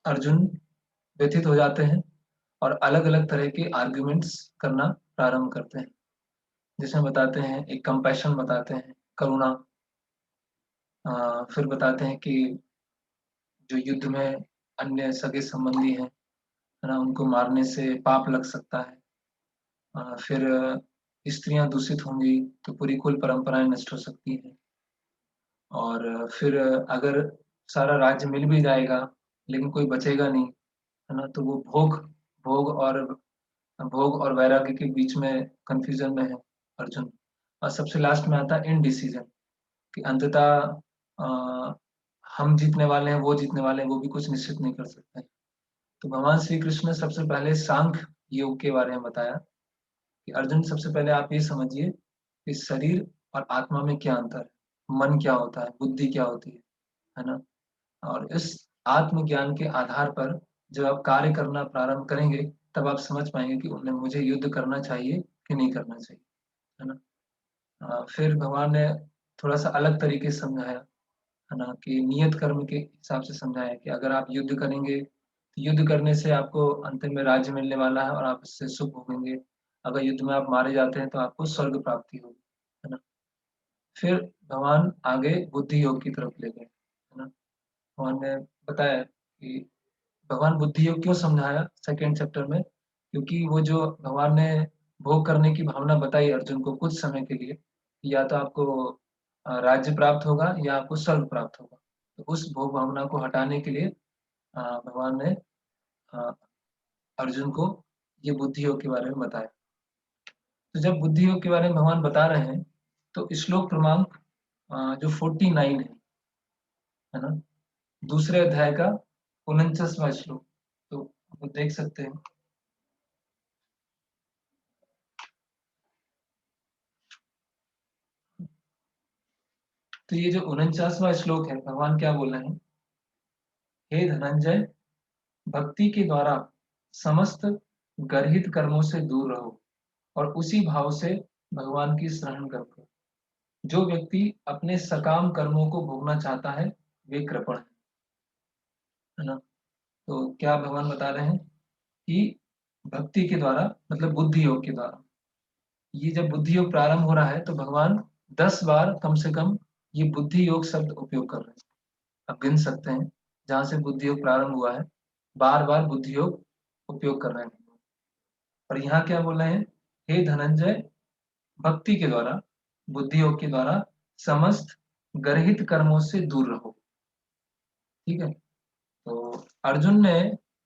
अर्जुन व्यथित हो जाते हैं और अलग अलग तरह के आर्ग्यूमेंट्स करना प्रारंभ करते हैं, जिसमें बताते हैं, एक कंपैशन बताते हैं, करुणा। फिर बताते हैं कि जो युद्ध में अन्य सगे संबंधी हैं, है ना, उनको मारने से पाप लग सकता है। फिर स्त्रियां दूषित होंगी तो पूरी कुल परंपराएं नष्ट हो सकती हैं। और फिर अगर सारा राज्य मिल भी जाएगा लेकिन कोई बचेगा नहीं, है ना, तो वो भोग और भोग और वैराग्य के बीच में कंफ्यूजन में है अर्जुन। और सबसे लास्ट में आता है इनडिसीजन, कि अंततः हम जीतने वाले हैं, वो जीतने वाले हैं, वो भी कुछ निश्चित नहीं कर सकते। तो भगवान श्री कृष्ण ने सबसे पहले सांख्य योग के बारे में बताया कि अर्जुन, सबसे पहले आप ये समझिए कि शरीर और आत्मा में क्या अंतर है, मन क्या होता है, बुद्धि क्या होती है ना। और इस आत्मज्ञान के आधार पर जब आप कार्य करना प्रारंभ करेंगे, तब आप समझ पाएंगे कि उन्हें मुझे युद्ध करना चाहिए कि नहीं करना चाहिए, है ना। फिर भगवान ने थोड़ा सा अलग तरीके से समझाया, है ना, कि नियत कर्म के हिसाब से समझाया कि अगर आप युद्ध करेंगे तो युद्ध करने से आपको अंतिम में राज्य मिलने वाला है और आप इससे सुख भोगेंगे। अगर युद्ध में आप मारे जाते हैं तो आपको स्वर्ग प्राप्ति होगी, है ना। फिर भगवान आगे बुद्धि योग की तरफ ले गए, है ना। भगवान ने बताया कि भगवान बुद्धि योग क्यों समझाया सेकेंड चैप्टर में, क्योंकि वो जो भगवान ने भोग करने की भावना बताई अर्जुन को कुछ समय के लिए, या तो आपको राज्य प्राप्त होगा या आपको स्वर्ग प्राप्त होगा, तो उस भोग भावना को हटाने के लिए भगवान ने अ, अर्जुन को ये बुद्धि योग के बारे में बताया। तो जब बुद्धि योग के बारे में भगवान बता रहे हैं, तो श्लोक क्रमांक जो 49 है ना, दूसरे अध्याय का 49वां श्लोक, तो आप देख सकते हैं। तो ये जो 49वां श्लोक है, भगवान क्या बोल रहे हैं, हे धनंजय, भक्ति के द्वारा समस्त गर्हित कर्मों से दूर रहो और उसी भाव से भगवान की शरण करो। जो व्यक्ति अपने सकाम कर्मों को भोगना चाहता है, वे कृपण है ना। तो क्या भगवान बता रहे हैं कि भक्ति के द्वारा, मतलब बुद्धि योग के द्वारा, ये जब बुद्धि योग प्रारंभ हो रहा है तो भगवान 10 बार कम से कम ये बुद्धि योग शब्द उपयोग कर रहे हैं। आप गिन सकते हैं जहां से बुद्धि योग प्रारंभ हुआ है, बार बार बुद्धि योग उपयोग कर रहे हैं। और यहाँ क्या बोल रहे हैं, हे धनंजय, भक्ति के द्वारा, बुद्धि योग के द्वारा समस्त गर्हित कर्मों से दूर रहो। ठीक है। तो अर्जुन ने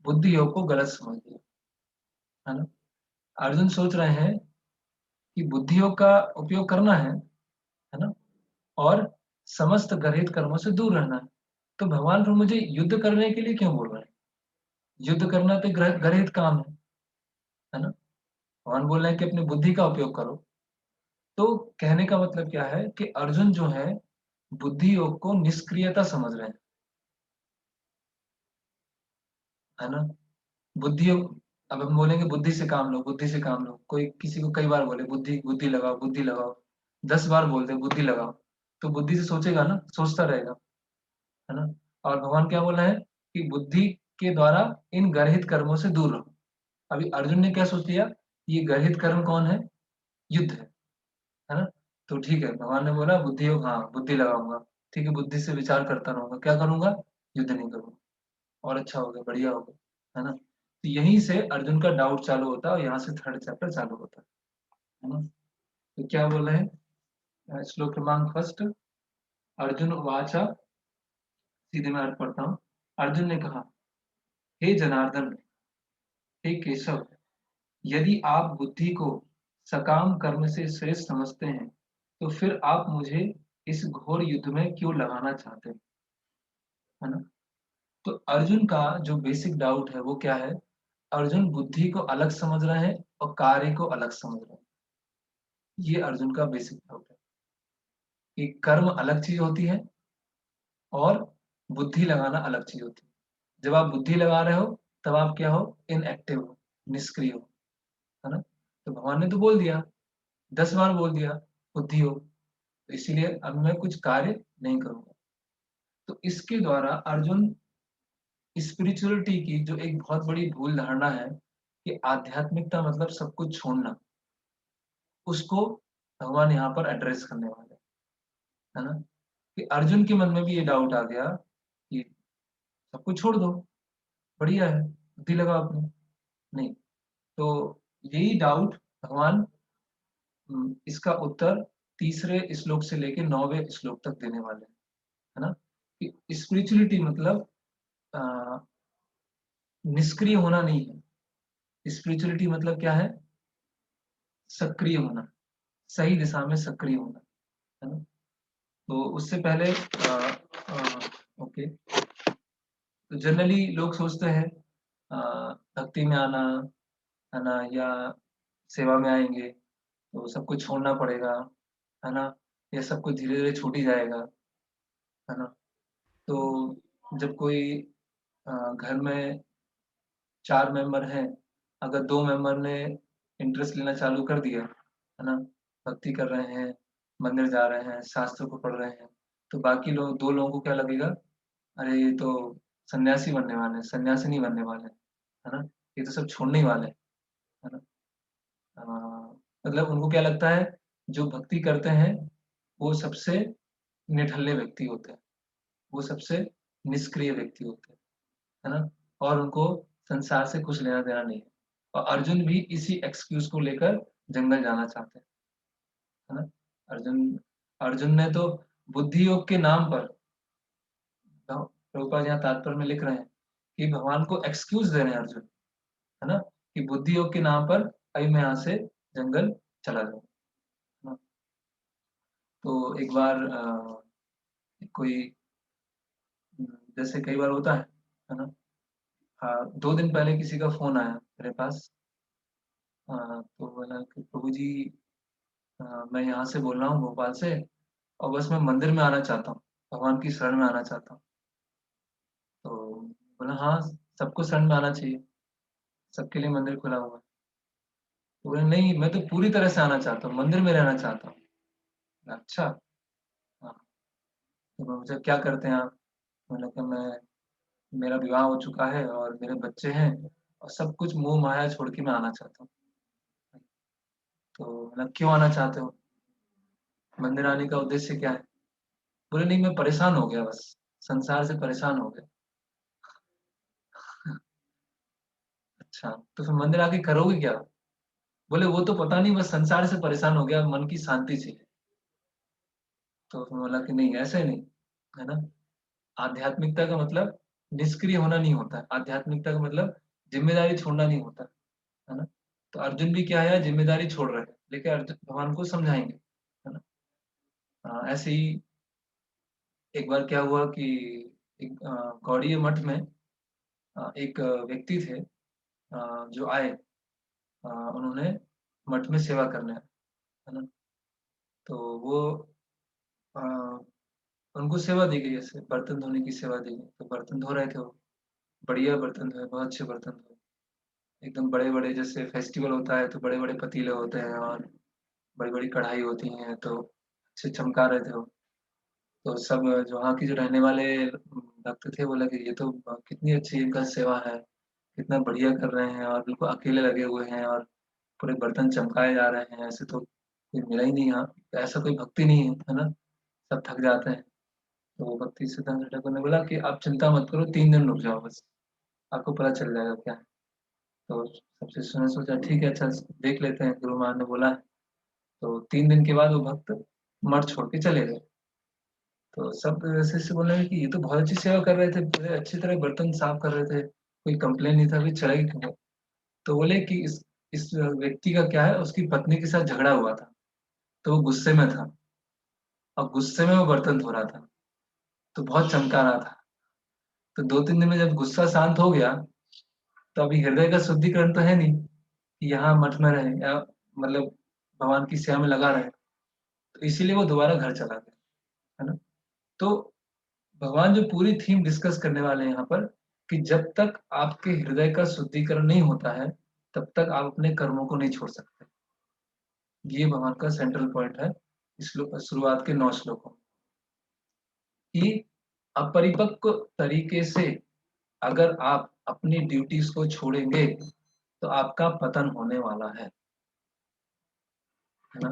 बुद्धि योग को गलत समझ लिया, है ना। अर्जुन सोच रहे हैं कि बुद्धि योग का उपयोग करना है ना, और समस्त गर्हित कर्मों से दूर रहना है। तो भगवान फिर मुझे युद्ध करने के लिए क्यों बोल रहे हैं? युद्ध करना तो गर्हित काम है ना। भगवान बोल रहे हैं कि अपनी बुद्धि का उपयोग करो। तो कहने का मतलब क्या है कि अर्जुन जो है बुद्धि योग को निष्क्रियता समझ रहे हैं, है ना। बुद्धि योग, अब हम बोलेंगे बुद्धि से काम लो, बुद्धि से काम लो, कोई किसी को कई बार बोले बुद्धि बुद्धि लगाओ, बुद्धि लगाओ, 10 बार बोलते बुद्धि लगाओ, तो बुद्धि से सोचेगा ना, सोचता रहेगा, है ना। और भगवान क्या बोल रहे हैं कि बुद्धि के द्वारा इन गर्हित कर्मों से दूर रहो। अभी अर्जुन ने क्या सोच लिया, ये गर्हित कर्म कौन है, युद्ध है ना। तो ठीक है, भगवान ने बोला बुद्धि योग, हाँ बुद्धि लगाऊंगा, ठीक है, बुद्धि से विचार करता रहूंगा, क्या करूंगा, युद्ध नहीं करूंगा, और अच्छा हो गया, बढ़िया हो गया, है ना। तो यहीं से अर्जुन का डाउट चालू होता है और यहाँ से थर्ड चैप्टर चालू होता है ना। तो क्या बोल रहे हैं, श्लोक क्रमांक फर्स्ट, अर्जुन वाचा, सीधे मैं अर्थ पढ़ता हूँ। अर्जुन ने कहा, हे जनार्दन, हे केशव, यदि आप बुद्धि को सकाम कर्म से श्रेष्ठ समझते हैं, तो फिर आप मुझे इस घोर युद्ध में क्यों लगाना चाहते हैं, है ना। तो अर्जुन का जो बेसिक डाउट है वो क्या है, अर्जुन बुद्धि को अलग समझ रहे हैं और कार्य को अलग समझ रहे हैं। ये अर्जुन का बेसिक डाउट है कि कर्म अलग चीज होती है और बुद्धि लगाना अलग चीज होती है। जब आप बुद्धि लगा रहे हो तब आप क्या हो, इनएक्टिव हो, निष्क्रिय हो, है ना। तो भगवान ने तो बोल दिया, 10 बार बोल दिया बुद्धि हो, तो इसीलिए अब मैं कुछ कार्य नहीं करूंगा। तो इसके द्वारा अर्जुन स्पिरिचुअलिटी की जो एक बहुत बड़ी भूल धारणा है कि आध्यात्मिकता मतलब सब कुछ छोड़ना, उसको भगवान यहाँ पर एड्रेस करने वाले हैं, है ना? कि अर्जुन के मन में भी ये डाउट आ गया कि सब कुछ छोड़ दो, बढ़िया है, बुद्धि लगाओ अपनी। नहीं, तो यही डाउट भगवान इसका उत्तर तीसरे श्लोक से लेके 9वें श्लोक तक देने वाले हैं, है ना? कि स्पिरिचुअलिटी मतलब अ, निष्क्रिय होना नहीं है। स्पिरिचुअलिटी मतलब क्या है? सक्रिय होना, सही दिशा में सक्रिय होना, है ना? तो उससे पहले ओके, तो जनरली लोग सोचते हैं अ, भक्ति में आना, है ना? या सेवा में आएँगे, तो सब कुछ छोड़ना पड़ेगा, है ना? या सब कुछ धीरे-धीरे छूट ही जाएगा, है ना? तो जब कोई घर में 4 मेंबर हैं, अगर 2 मेंबर ने इंटरेस्ट लेना चालू कर दिया, है ना? भक्ति कर रहे हैं, मंदिर जा रहे हैं, शास्त्र को पढ़ रहे हैं, तो बाकी लोग 2 लोगों को क्या लगेगा, अरे ये तो सन्यासी बनने वाले हैं, सन्यासिनी बनने वाले हैं, है ना? ये तो सब छोड़ने ही वाले हैं, है ना? अ, मतलब उनको क्या लगता है, जो भक्ति करते हैं, वो सबसे निठल्ले व्यक्ति होते हैं, वो सबसे निष्क्रिय व्यक्ति होते हैं। है ना? और उनको संसार से कुछ लेना-देना नहीं है। और अर्जुन भी इसी एक्सक्यूज़ को लेकर जंगल जाना चाहते हैं, है ना? अर्जुन अर्जुन ने तो बुद्धि योग के नाम पर प्रभुपाद यहाँ तात्पर्य में लिख रहे हैं कि भगवान को एक्सक्यूज़ दे रहे हैं अर्जुन, है ना? कि बुद्धि योग के नाम पर अभी मैं यहाँ से जंगल चला जाऊँ, है ना? तो एक बार कोई जैसे कई बार होता है ना? 2 दिन पहले किसी का फ़ोन आया मेरे पास, तो बोला कि प्रभु जी, मैं यहाँ से बोल रहा हूँ भोपाल से और बस मैं मंदिर में आना चाहता हूँ, भगवान की शरण में आना चाहता हूँ। तो बोला हाँ, सबको शरण में आना चाहिए, सबके लिए मंदिर खुला हुआ है। तो बोले नहीं, मैं तो पूरी तरह से आना चाहता हूँ, मंदिर में रहना चाहता हूँ। अच्छा, हाँ, तो मैं पूछा क्या करते हैं आप? मैंने कहा मैं मेरा विवाह हो चुका है और मेरे बच्चे हैं और सब कुछ मोह माया छोड़ के मैं आना चाहता हूँ। तो मैंने क्यों आना चाहते हो? मंदिर आने का उद्देश्य क्या है? बोले नहीं मैं परेशान हो गया बस, संसार से परेशान हो गया। अच्छा, तो फिर मंदिर आके करोगे क्या? बोले वो तो पता नहीं बस संसार से परेशान हो गया, मन की शांति चाहिए। तो फिर बोला कि नहीं ऐसे नहीं, है ना? आध्यात्मिकता का मतलब निष्क्रिय होना नहीं होता है। आध्यात्मिकता का मतलब ज़िम्मेदारी छोड़ना नहीं होता, है ना? तो अर्जुन भी क्या है ज़िम्मेदारी छोड़ रहे हैं, लेकिन अर्जुन भगवान को समझाएँगे, है ना? ऐसे ही एक बार क्या हुआ कि एक गौड़ीय मठ में एक व्यक्ति थे जो आए, उन्होंने मठ में सेवा करने, है ना? तो वो अ, उनको सेवा दी गई ऐसे बर्तन धोने की सेवा दी गई। तो बर्तन धो रहे थे वो, बढ़िया बर्तन धोए, बहुत अच्छे बर्तन धोए। एकदम बड़े-बड़े जैसे फेस्टिवल होता है तो बड़े-बड़े पतीले होते हैं और बड़ी-बड़ी कढ़ाई होती हैं तो अच्छे चमका रहे थे वो। तो सब जो वहाँ के जो रहने वाले भक्त थे बोला कि ये तो कितनी अच्छी इनका सेवा है, कितना बढ़िया कर रहे हैं और बिल्कुल अकेले लगे हुए हैं और पूरे बर्तन चमकाए जा रहे हैं, ऐसे तो कोई मिला ही नहीं यहाँ, ऐसा कोई भक्ति नहीं है ना? सब थक जाते हैं। तो वो भक्ति सिद्धांत ठाकुर ने बोला कि आप चिंता मत करो 3 दिन रुक जाओ बस, आपको पता चल जाएगा क्या है। तो सब शिष्यों ने सोचा ठीक है अच्छा देख लेते हैं, गुरु महाराज ने बोला है। तो 3 दिन के बाद वो भक्त मठ छोड़ के चले गए। तो सब शिष्य बोलने लगे कि ये तो बहुत अच्छी सेवा कर रहे थे, पूरे अच्छी तरह बर्तन साफ कर रहे थे, कोई कंप्लेन नहीं था, फिर चले गए क्यों? तो बोले कि इस व्यक्ति का क्या है उसकी पत्नी के साथ झगड़ा हुआ था, तो वो गुस्से में था और गुस्से में वो बर्तन धो रहा था, तो बहुत चमका रहा था। तो 2-3 दिन में जब गुस्सा शांत हो गया, तो अभी हृदय का शुद्धिकरण तो है नहीं, कि यहाँ मठ में रहे या मतलब भगवान की सेवा में लगा रहे, तो इसीलिए वो दोबारा घर चला गया, है ना? तो भगवान जो पूरी थीम डिस्कस करने वाले हैं यहाँ पर, कि जब तक आपके हृदय का शुद्धिकरण नहीं होता है, तब तक आप अपने कर्मों को नहीं छोड़ सकते। ये भगवान का सेंट्रल पॉइंट है, शुरुआत के 9 श्लोकों में, कि अपरिपक्व तरीके से अगर आप अपनी ड्यूटीज को छोड़ेंगे तो आपका पतन होने वाला है ना।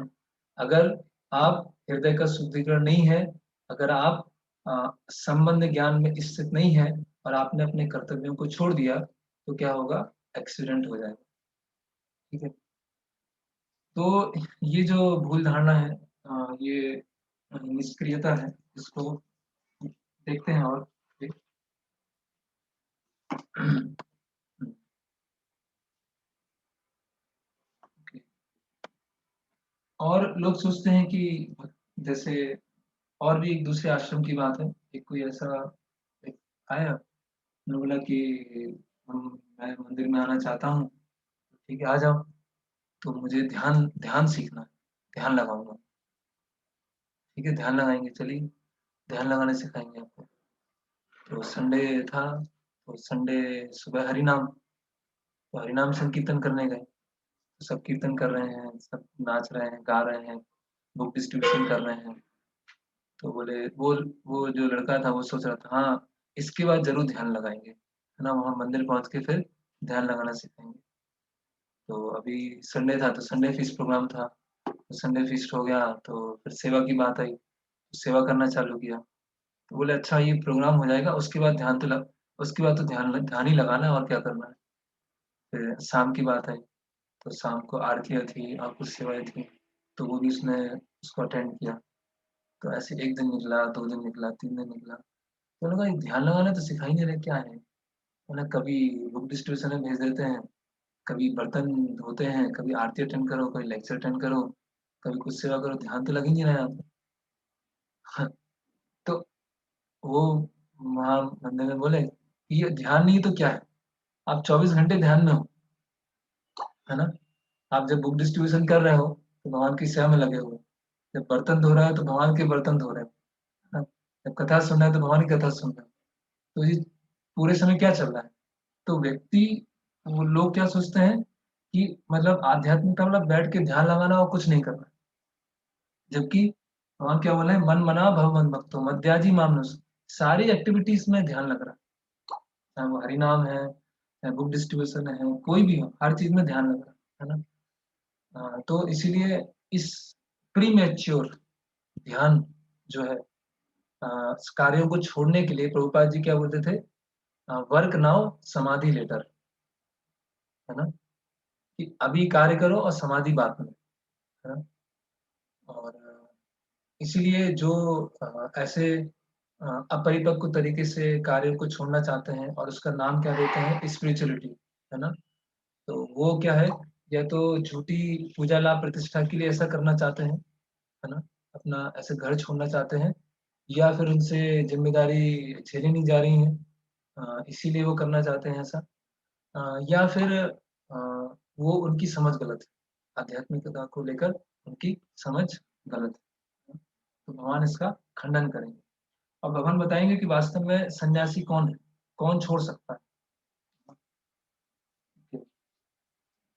अगर आप हृदय का शुद्धिकरण नहीं है, अगर आप संबंध ज्ञान में स्थित नहीं है और आपने अपने कर्तव्यों को छोड़ दिया, तो क्या होगा? एक्सीडेंट हो जाएगा। ठीक है। तो ये जो भूल धारणा है, ये निष्क्रियता है, इसको देखते हैं। और एक, और लोग सोचते हैं कि जैसे, और भी एक दूसरे आश्रम की बात है। एक कोई ऐसा एक आया, उन्होंने बोला कि मैं मंदिर में आना चाहता हूँ। ठीक है, आ जाओ। तो मुझे ध्यान ध्यान सीखना है, ध्यान लगाऊंगा। ठीक है, ध्यान लगाएंगे, चलिए ध्यान लगाने सिखाएंगे आपको। तो संडे था, तो संडे सुबह हरिनाम, तो हरिनाम संकीर्तन करने गए। तो सब कीर्तन कर रहे हैं, सब नाच रहे हैं, गा रहे हैं, बुक डिस्ट्रीब्यूशन कर रहे हैं। तो बोले, वो जो लड़का था वो सोच रहा था, हाँ इसके बाद जरूर ध्यान लगाएंगे, है ना, वहाँ मंदिर पहुंच के फिर ध्यान लगाना सीखेंगे। तो अभी संडे था, तो संडे फीस्ट प्रोग्राम था। तो संडे फीस्ट हो गया, तो फिर सेवा की बात आई, तो सेवा करना चालू किया। तो बोले, अच्छा ये प्रोग्राम हो जाएगा, उसके बाद उसके बाद तो ध्यान ध्यान ही लगाना है, और क्या करना है। फिर शाम की बात आई, तो शाम को आरतियाँ थी और कुछ सेवाएं थी, तो वो भी उसने उसको अटेंड किया। तो ऐसे एक दिन निकला, दो दिन निकला, तीन दिन निकला। तो उन्होंने कहा, "ये ध्यान लगाना तो सिखा ही नहीं रहे, क्या है।" उन्हें कभी बुक डिस्ट्रीब्यूशन में भेज देते हैं, कभी बर्तन धोते हैं, कभी आरती अटेंड करो, कभी लेक्चर अटेंड करो, कभी कुछ सेवा करो, ध्यान तो लग ही नहीं रहा है आपको। तो वो वहाँ बंदे ने बोले कि ये ध्यान नहीं तो क्या है, आप 24 घंटे ध्यान में हो, है ना। आप जब बुक डिस्ट्रीब्यूशन कर रहे हो तो भगवान की सेवा में लगे हुए हो, जब बर्तन धो रहे हो तो भगवान के बर्तन धो रहे हो, है ना? जब कथा सुन रहे हो तो भगवान की कथा सुन रहे हो। तो ये पूरे समय क्या चल रहा है? तो व्यक्ति, वो लोग क्या सोचते हैं कि मतलब आध्यात्मिकता मतलब बैठ के ध्यान लगाना और कुछ नहीं करना। जबकि भगवान क्या बोला है, मन मना भव मन भक्तो मध्याजी मामनुष। सारी एक्टिविटीज में ध्यान लग रहा है, चाहे वो हरिनाम है, चाहे बुक डिस्ट्रीब्यूशन है, कोई भी हो, हर चीज में ध्यान लग रहा है ना। तो इसीलिए इस प्री मैच्योर ध्यान जो है, कार्यों को छोड़ने के लिए प्रभुपाद जी क्या बोलते थे, वर्क नाउ समाधि लेटर, है ना, कि अभी कार्य करो और समाधि बाद में, है ना। और इसीलिए जो ऐसे अपरिपक्व तरीके से कार्यों को छोड़ना चाहते हैं और उसका नाम क्या देते हैं, स्पिरिचुअलिटी, है ना। तो वो क्या है, या तो झूठी पूजा लाभ प्रतिष्ठा के लिए ऐसा करना चाहते हैं, है ना, अपना ऐसे घर छोड़ना चाहते हैं, या फिर उनसे जिम्मेदारी झेली नहीं जा रही है, इसीलिए वो करना चाहते हैं ऐसा। या फिर वो उनकी समझ गलत है, आध्यात्मिकता को लेकर उनकी समझ गलत है। तो भगवान इसका खंडन करेंगे और भगवान बताएंगे कि वास्तव में सन्यासी कौन है, कौन छोड़ सकता है।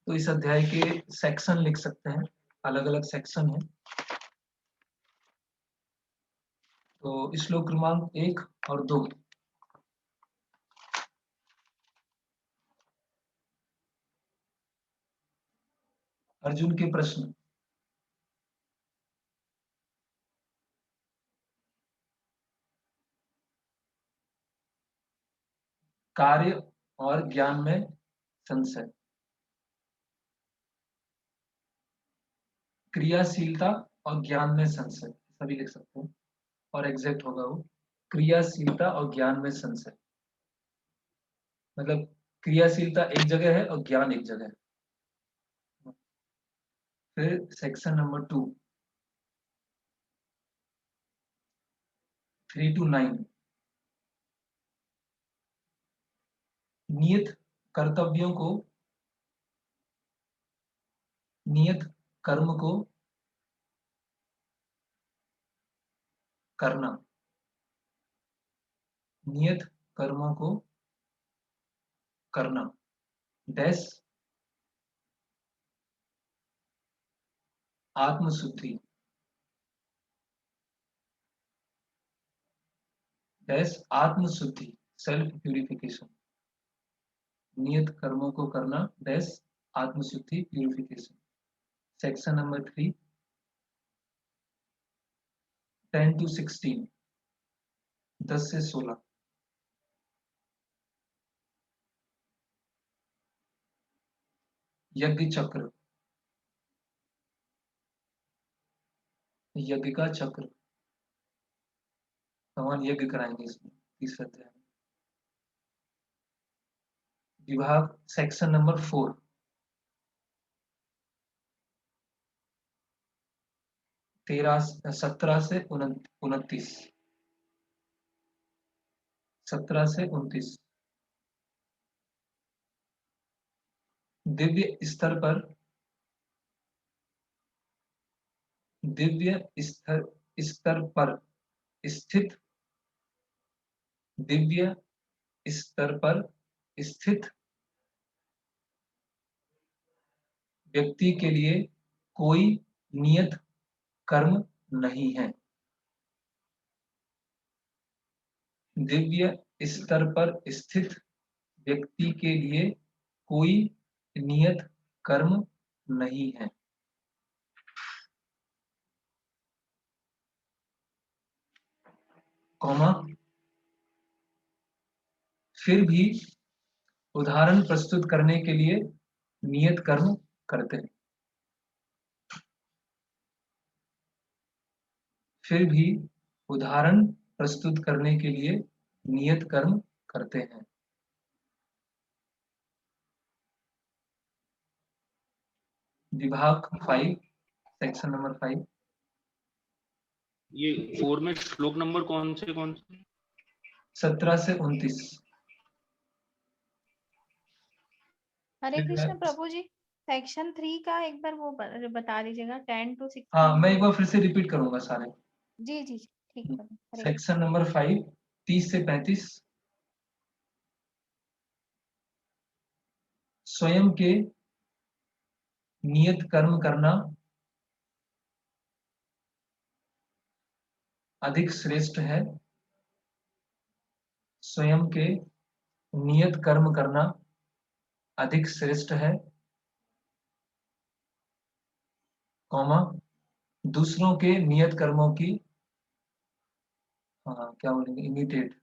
तो इस अध्याय के सेक्शन लिख सकते हैं, अलग अलग सेक्शन है। तो श्लोक क्रमांक 1 और 2। अर्जुन के प्रश्न। कार्य और ज्ञान में संशय, क्रियाशीलता और ज्ञान में संशय, सभी लिख सकते हैं, और एग्जैक्ट होगा वो, क्रियाशीलता और ज्ञान में संशय। मतलब क्रियाशीलता एक जगह है और ज्ञान एक जगह है। फिर सेक्शन नंबर 2, 3 to 9। नियत कर्तव्यों को, नियत कर्म को करना, नियत कर्मों को करना, डैश आत्मशुद्धि, डैश आत्मशुद्धि, सेल्फ प्यूरिफिकेशन। नियत कर्मों को करना डैश आत्मशुद्धि प्यूरिफिकेशन। सेक्शन नंबर 3 10 to 16 10 से 16 यज्ञ चक्र, यज्ञ का चक्र, भगवान यज्ञ कराएंगे इसमें तीसरे अध्याय में। विभाग सेक्शन नंबर 4 17 से 29 17 से 29 दिव्य स्तर पर स्थित दिव्य स्तर पर स्थित व्यक्ति के लिए कोई नियत कर्म नहीं है। दिव्य स्तर पर स्थित व्यक्ति के लिए कोई नियत कर्म नहीं है। कॉमा, फिर भी उदाहरण प्रस्तुत करने के लिए नियत कर्म करते हैं। फिर भी उदाहरण प्रस्तुत करने के लिए नियत कर्म करते हैं। विभाग 5 सेक्शन नंबर 5 ये 4 में श्लोक नंबर कौन से 17 से 29। हरे कृष्ण प्रभु जी, सेक्शन 3 का एक बार वो बता दीजिएगा 10 to 16। हाँ, मैं एक बार फिर से रिपीट करूंगा सारे। जी जी ठीक है। सेक्शन नंबर 5 30 से 35 स्वयं के नियत कर्म करना अधिक श्रेष्ठ है। स्वयं के नियत कर्म करना अधिक श्रेष्ठ है, कॉमा, दूसरों के नियत कर्मों की क्या बोलेंगे, इमिटेट,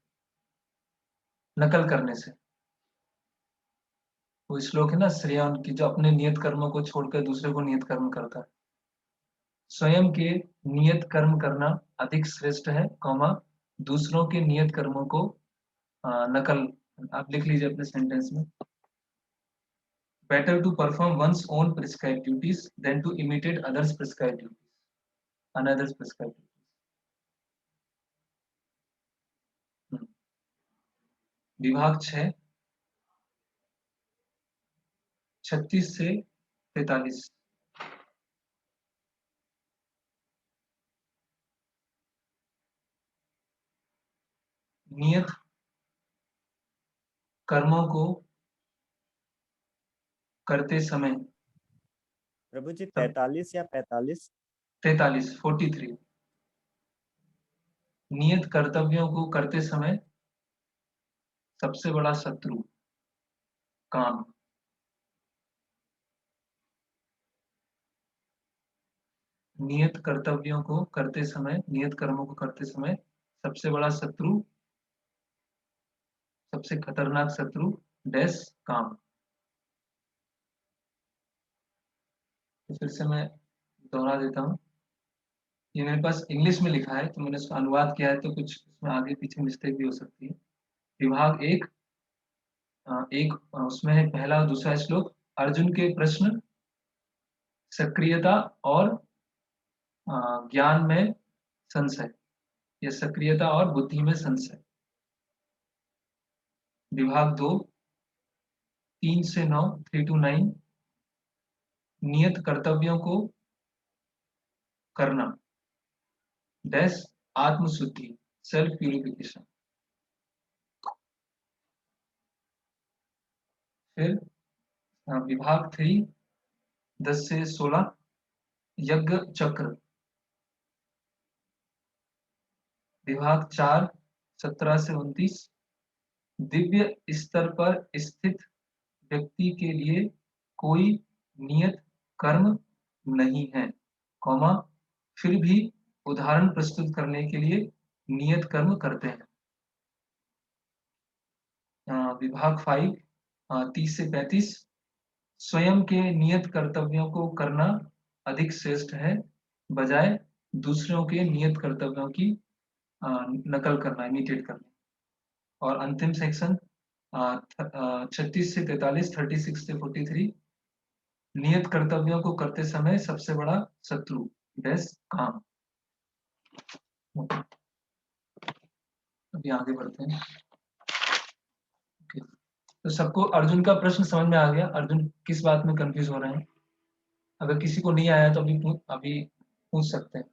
नकल करने से। वो श्लोक है ना, श्रेयान की, जो अपने नियत कर्मों को छोड़कर दूसरे को नियत कर्म करता है। स्वयं के नियत कर्म करना अधिक श्रेष्ठ है, कॉमा, दूसरों के नियत कर्मों को नकल। आप लिख लीजिए अपने सेंटेंस में, better to perform one's own prescribed duties than to imitate others prescribed duties, another's prescribed duties। विभाग 6 36 से 43 नियत कर्मों को करते समय। प्रभु जी 43 या 45? 43 नियत कर्तव्यों को करते समय सबसे बड़ा शत्रु काम। नियत कर्तव्यों को करते समय, नियत कर्मों को करते समय सबसे बड़ा शत्रु, सबसे खतरनाक शत्रु डैश काम। तो फिर से मैं दोहरा देता हूँ, ये मेरे पास इंग्लिश में लिखा है तो मैंने उसका अनुवाद किया है, तो कुछ उसमें आगे पीछे मिस्टेक भी हो सकती है। विभाग 1 उसमें है पहला और दूसरा श्लोक, अर्जुन के प्रश्न, सक्रियता और ज्ञान में संशय, या सक्रियता और बुद्धि में संशय। विभाग 2 3 से 9 3 to 9 नियत कर्तव्यों को करना डैश आत्मशुद्धि, सेल्फ प्यूरिफिकेशन। फिर विभाग 3 10 से 16 यज्ञ चक्र। विभाग 4 17 से 29 दिव्य स्तर पर स्थित व्यक्ति के लिए कोई नियत कर्म नहीं है, कॉमा फिर भी उदाहरण प्रस्तुत करने के लिए नियत कर्म करते हैं। विभाग 5 30 से 35 स्वयं के नियत कर्तव्यों को करना अधिक श्रेष्ठ है बजाय दूसरों के नियत कर्तव्यों की नकल करना, इमिटेट करना। और अंतिम सेक्शन 36 से 43, 36 से 43 नियत कर्तव्यों को करते समय सबसे बड़ा शत्रु डैश काम। अभी आगे बढ़ते हैं। तो सबको अर्जुन का प्रश्न समझ में आ गया? अर्जुन किस बात में कंफ्यूज हो रहे हैं? अगर किसी को नहीं आया तो अभी पूछ सकते हैं।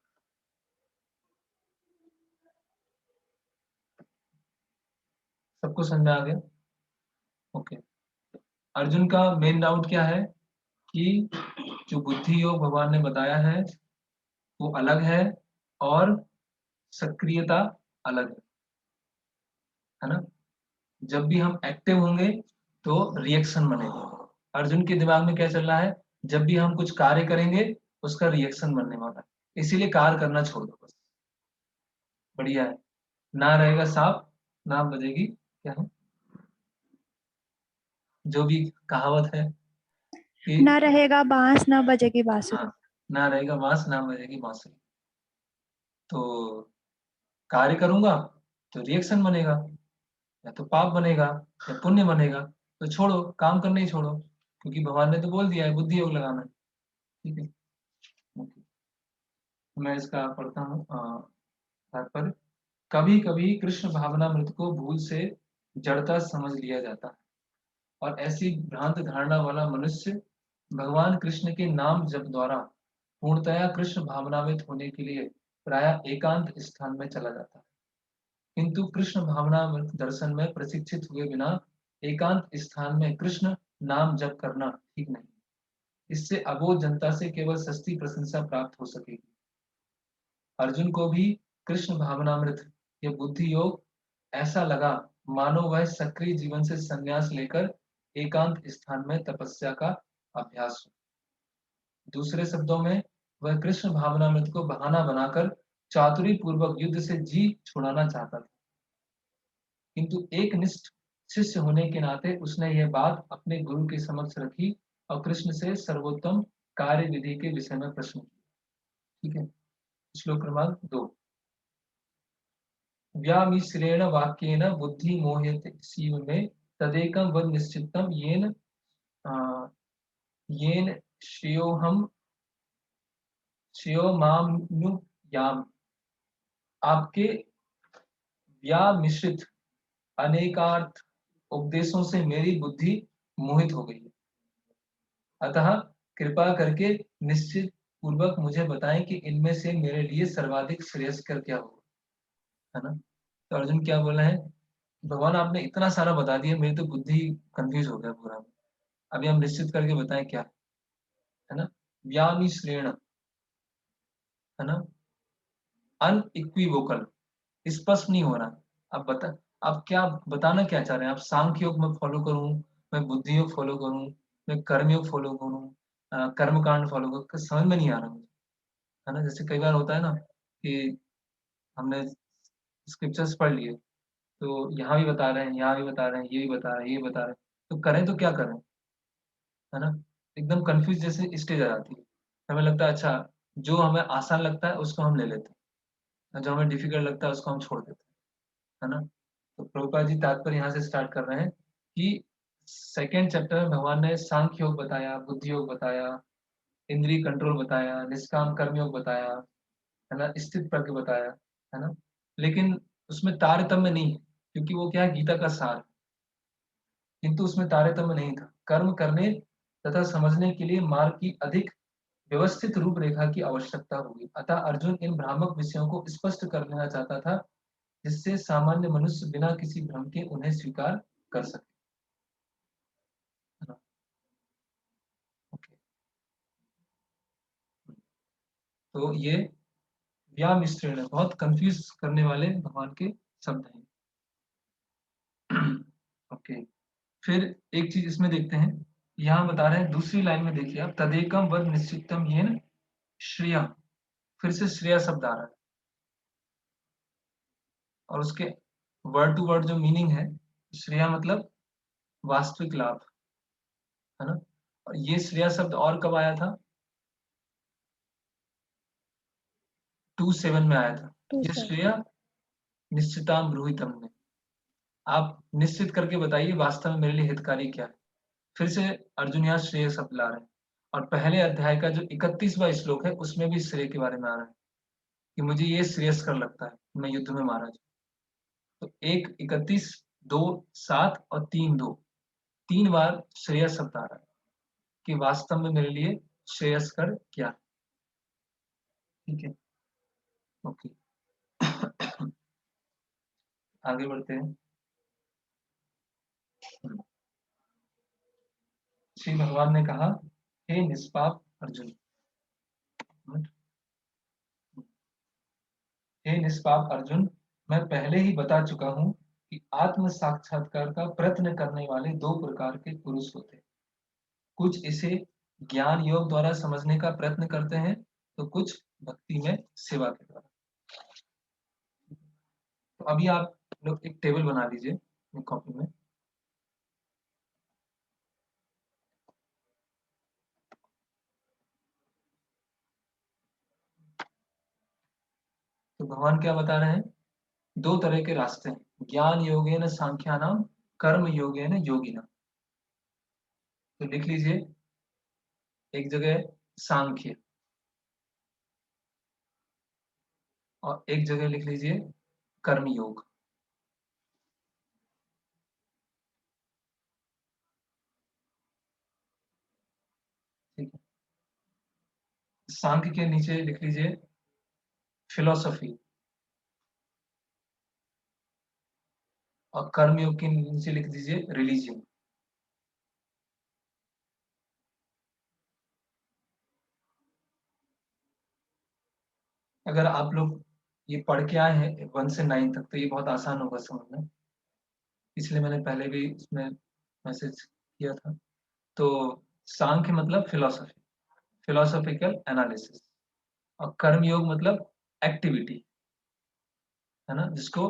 सबको समझ में आ गया? ओके। अर्जुन का मेन डाउट क्या है कि जो बुद्धि योग भगवान ने बताया है वो अलग है और सक्रियता अलग है ना? जब भी हम एक्टिव होंगे तो रिएक्शन बनेगा। अर्जुन के दिमाग में क्या चल रहा है? जब भी हम कुछ कार्य करेंगे उसका रिएक्शन बनने वाला है, इसीलिए कार्य करना छोड़ दो बस। बढ़िया है। ना रहेगा सांप ना बजेगी क्या है जो भी कहावत है कि ना रहेगा बांस ना बजेगी बांसुरी। ना रहेगा बांस ना बजेगी बांसुरी। तो कार्य करूंगा तो रिएक्शन बनेगा, या तो पाप बनेगा या पुण्य बनेगा। तो छोड़ो, काम करना ही छोड़ो, क्योंकि भगवान ने तो बोल दिया है बुद्धि योग लगाना है। ठीक है, ओके। मैं इसका पढ़ता हूँ तात्पर्य। कभी कभी कृष्ण भावनामृत को भूल से जड़ता समझ लिया जाता है और ऐसी भ्रांत धारणा वाला मनुष्य भगवान कृष्ण के नाम जप द्वारा पूर्णतया कृष्ण भावनामृत होने के लिए प्रायः एकांत स्थान में चला जाता है। किंतु कृष्ण भावनामृत दर्शन में प्रशिक्षित हुए बिना एकांत स्थान में कृष्ण नाम जप करना ठीक नहीं। इससे अबोध जनता से केवल सस्ती प्रशंसा प्राप्त हो सकेगी। अर्जुन को भी कृष्ण भावनामृत या बुद्धि योग ऐसा लगा मानो वह सक्रिय जीवन से संन्यास लेकर एकांत स्थान में तपस्या का अभ्यास हो। दूसरे शब्दों में वह कृष्ण भावनामृत को बहाना बनाकर चातुरी पूर्वक युद्ध से जी छुड़ाना चाहता था। किंतु एक निष्ठ शिष्य होने के नाते उसने यह बात अपने गुरु के समक्ष रखी और कृष्ण से सर्वोत्तम कार्य विधि के विषय में प्रश्न किया। ठीक है, श्लोक क्रमांक 2। व्यामिश्रेण वाक्येन बुद्धि मोह्यते सीव में तदेकं वद निश्चितम येन येन श्रेयोहम श्रेयो मामनुयाम। आपके व्यामिश्रित अनेकार्थ उपदेशों से मेरी बुद्धि मोहित हो गई है, अतः कृपा करके निश्चित पूर्वक मुझे बताएं कि इनमें से मेरे लिए सर्वाधिक श्रेयस्कर क्या होगा, है ना? तो अर्जुन क्या बोल रहे हैं? भगवान आपने इतना सारा बता दिया, मेरी तो बुद्धि कंफ्यूज हो गया पूरा। अभी हम निश्चित करके बताएं क्या है ना? व्यामी श्रेण, है ना? अनइक्विवोकल, स्पष्ट नहीं हो रहा। आप बता, आप क्या बताना क्या चाह रहे हैं? आप सांख्य योग में फॉलो करूं, मैं बुद्धि योग फॉलो करूं, मैं कर्म योग फॉलो करूं, कर्म कांड फॉलो करूं? समझ में नहीं आ रहा मुझे, है ना? जैसे कई बार होता है ना कि हमने स्क्रिप्चर्स पढ़ लिए तो यहाँ भी बता रहे हैं, यहाँ भी बता रहे हैं, ये भी बता रहे हैं, ये बता रहे हैं, तो करें तो क्या करें, है ना? एकदम कंफ्यूज जैसे स्टेज आ जाती है। हमें लगता है अच्छा जो हमें आसान लगता है उसको हम ले लेते हैं, जो हमें डिफिकल्ट लगता है उसको हम छोड़ देते हैं, है ना? तो प्रभुपाद जी तात्पर्य यहाँ से स्टार्ट कर रहे हैं कि सेकेंड चैप्टर में भगवान ने सांख्य योग बताया, बुद्धि योग बताया, इंद्रिय कंट्रोल बताया, निष्काम कर्म योग बताया, है ना, स्थित प्रज्ञ बताया, है ना? लेकिन उसमें तारतम्य नहीं है, क्योंकि वो क्या है, गीता का सार। किंतु उसमें तारतम्य नहीं था। कर्म करने तथा समझने के लिए मार्ग की अधिक व्यवस्थित रूपरेखा की आवश्यकता होगी। अतः अर्जुन इन भ्रामक विषयों को स्पष्ट कर लेना चाहता था, जिससे सामान्य मनुष्य बिना किसी भ्रम के उन्हें स्वीकार कर सके। ओके, तो ये व्यामिश्रेण बहुत कंफ्यूज करने वाले भगवान के शब्द हैं। ओके, फिर एक चीज इसमें देखते हैं, यहाँ बता रहे हैं दूसरी लाइन में, देखिए आप, तदेकम वद निश्चितम येन श्रेया, फिर से श्रेया शब्द आ रहा है, और उसके वर्ड टू वर्ड जो मीनिंग है, श्रेया मतलब वास्तविक लाभ, है ना। और ये श्रेया शब्द और कब आया था? 2:7 में आया था। ये श्रेया निश्चिताम ब्रूहितम में, आप निश्चित करके बताइए वास्तव में मेरे लिए हितकारी क्या है। फिर से अर्जुन यहाँ श्रेय शब्द ला रहे हैं, और पहले अध्याय का जो 31वां श्लोक है उसमें भी श्रेय के बारे में आ रहा है कि मुझे ये श्रेयस्कर लगता है, मैं युद्ध में मारा जाऊं। तो 1:31, 2:7 और 3:2, 3 बार श्रेय शब्द आ रहा है कि वास्तव में मेरे लिए श्रेयस्कर क्या है। ठीक है, ओके। आगे बढ़ते हैं। श्री भगवान ने कहा, हे निष्पाप अर्जुन, हे निष्पाप अर्जुन, मैं पहले ही बता चुका हूं कि आत्म साक्षात्कार का प्रयत्न करने वाले 2 प्रकार के पुरुष होते हैं। कुछ इसे ज्ञान योग द्वारा समझने का प्रयत्न करते हैं, तो कुछ भक्ति में सेवा के द्वारा। तो अभी आप लोग एक टेबल बना लीजिए कॉपी में। तो भगवान क्या बता रहे हैं? 2 तरह के रास्ते हैं, ज्ञान योगेन सांख्यानाम, कर्म योगेन योगिनाम। तो लिख लीजिए एक जगह सांख्य, और एक जगह लिख लीजिए कर्म योग। ठीक है, सांख्य के नीचे लिख लीजिए फिलोसफी, और कर्मयोग के नीचे लिख दीजिए रिलीजियन। अगर आप लोग ये पढ़ के आए हैं 1 से 9 तक, तो ये बहुत आसान होगा समझना, इसलिए मैंने पहले भी इसमें मैसेज किया था। तो सांख्य मतलब फिलोसफी, फिलोसॉफिकल एनालिसिस, और कर्मयोग मतलब एक्टिविटी, है ना, जिसको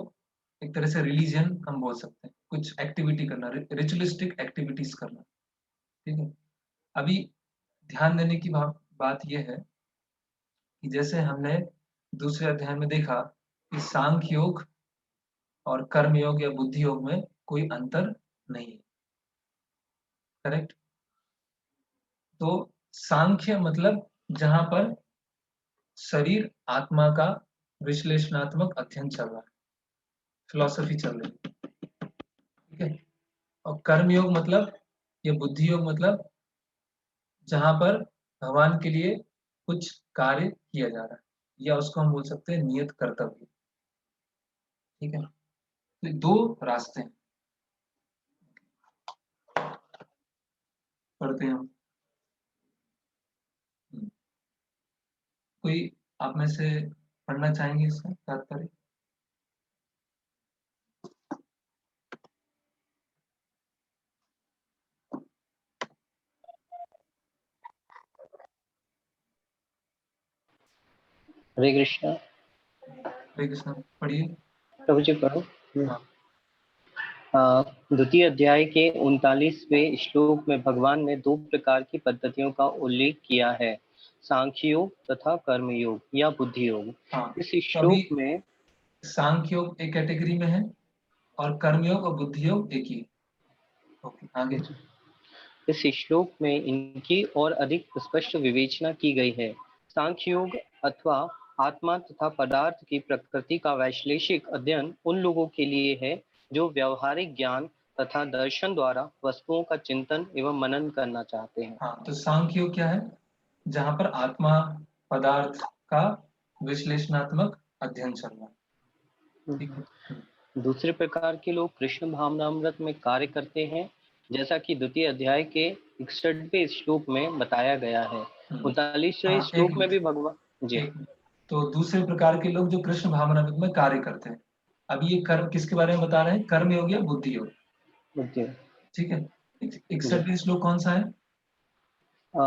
एक तरह से रिलीजन हम बोल सकते हैं, कुछ एक्टिविटी करना, रिचुअलिस्टिक एक्टिविटीज करना। ठीक है, अभी ध्यान देने की बात यह है कि जैसे हमने दूसरे अध्याय में देखा कि सांख्य योग और कर्म योग या बुद्धि योग में कोई अंतर नहीं है, करेक्ट। तो सांख्य मतलब जहां पर शरीर आत्मा का विश्लेषणात्मक अध्ययन चल रहा है, फिलॉसफी चल रही है, ठीक है। और कर्म योग मतलब, या बुद्धि योग मतलब जहां पर भगवान के लिए कुछ कार्य किया जा रहा है, या उसको हम बोल सकते हैं नियत कर्तव्य। ठीक है, तो 2 रास्ते हैं, पढ़ते हैं हम। कोई आप में से पढ़ना चाहेंगे इसका तात्पर्य? हरे कृष्णा। हरे कृष्ण, पढ़िए। प्रभु जी पढ़ो। हाँ। द्वितीय अध्याय के 39वें श्लोक में भगवान ने 2 प्रकार की पद्धतियों का उल्लेख किया है, सांख्य योग तथा कर्म योग या बुद्धि योग। हाँ, इस तो श्लोक में सांख्य योग एक कैटेगरी में है और कर्मयोग और बुद्धि योग एक ही। ओके, आगे। इस श्लोक में इनकी और अधिक स्पष्ट विवेचना की गई है। सांख्य योग अथवा आत्मा तथा पदार्थ की प्रकृति का वैश्लेषिक अध्ययन उन लोगों के लिए है जो व्यवहारिक ज्ञान तथा दर्शन द्वारा वस्तुओं का चिंतन एवं मनन करना चाहते हैं। हाँ, तो सांख्य योग क्या है? जहां पर आत्मा पदार्थ का विश्लेषणात्मक अध्ययन चल रहा है। ठीक है। दूसरे प्रकार के लोग कृष्ण भावनामृत में कार्य करते हैं, जैसा कि द्वितीय अध्याय के 61वें श्लोक में बताया गया है। 39वें श्लोक में भी भगवान जी। तो दूसरे प्रकार के लोग जो कृष्ण भावनामृत में कार्य करते हैं, अभी ये कर्म किसके बारे में बता रहे हैं? कर्म योग या बुद्धि योग? बुद्धि। ठीक है। 61 श्लोक कौन सा है? अ,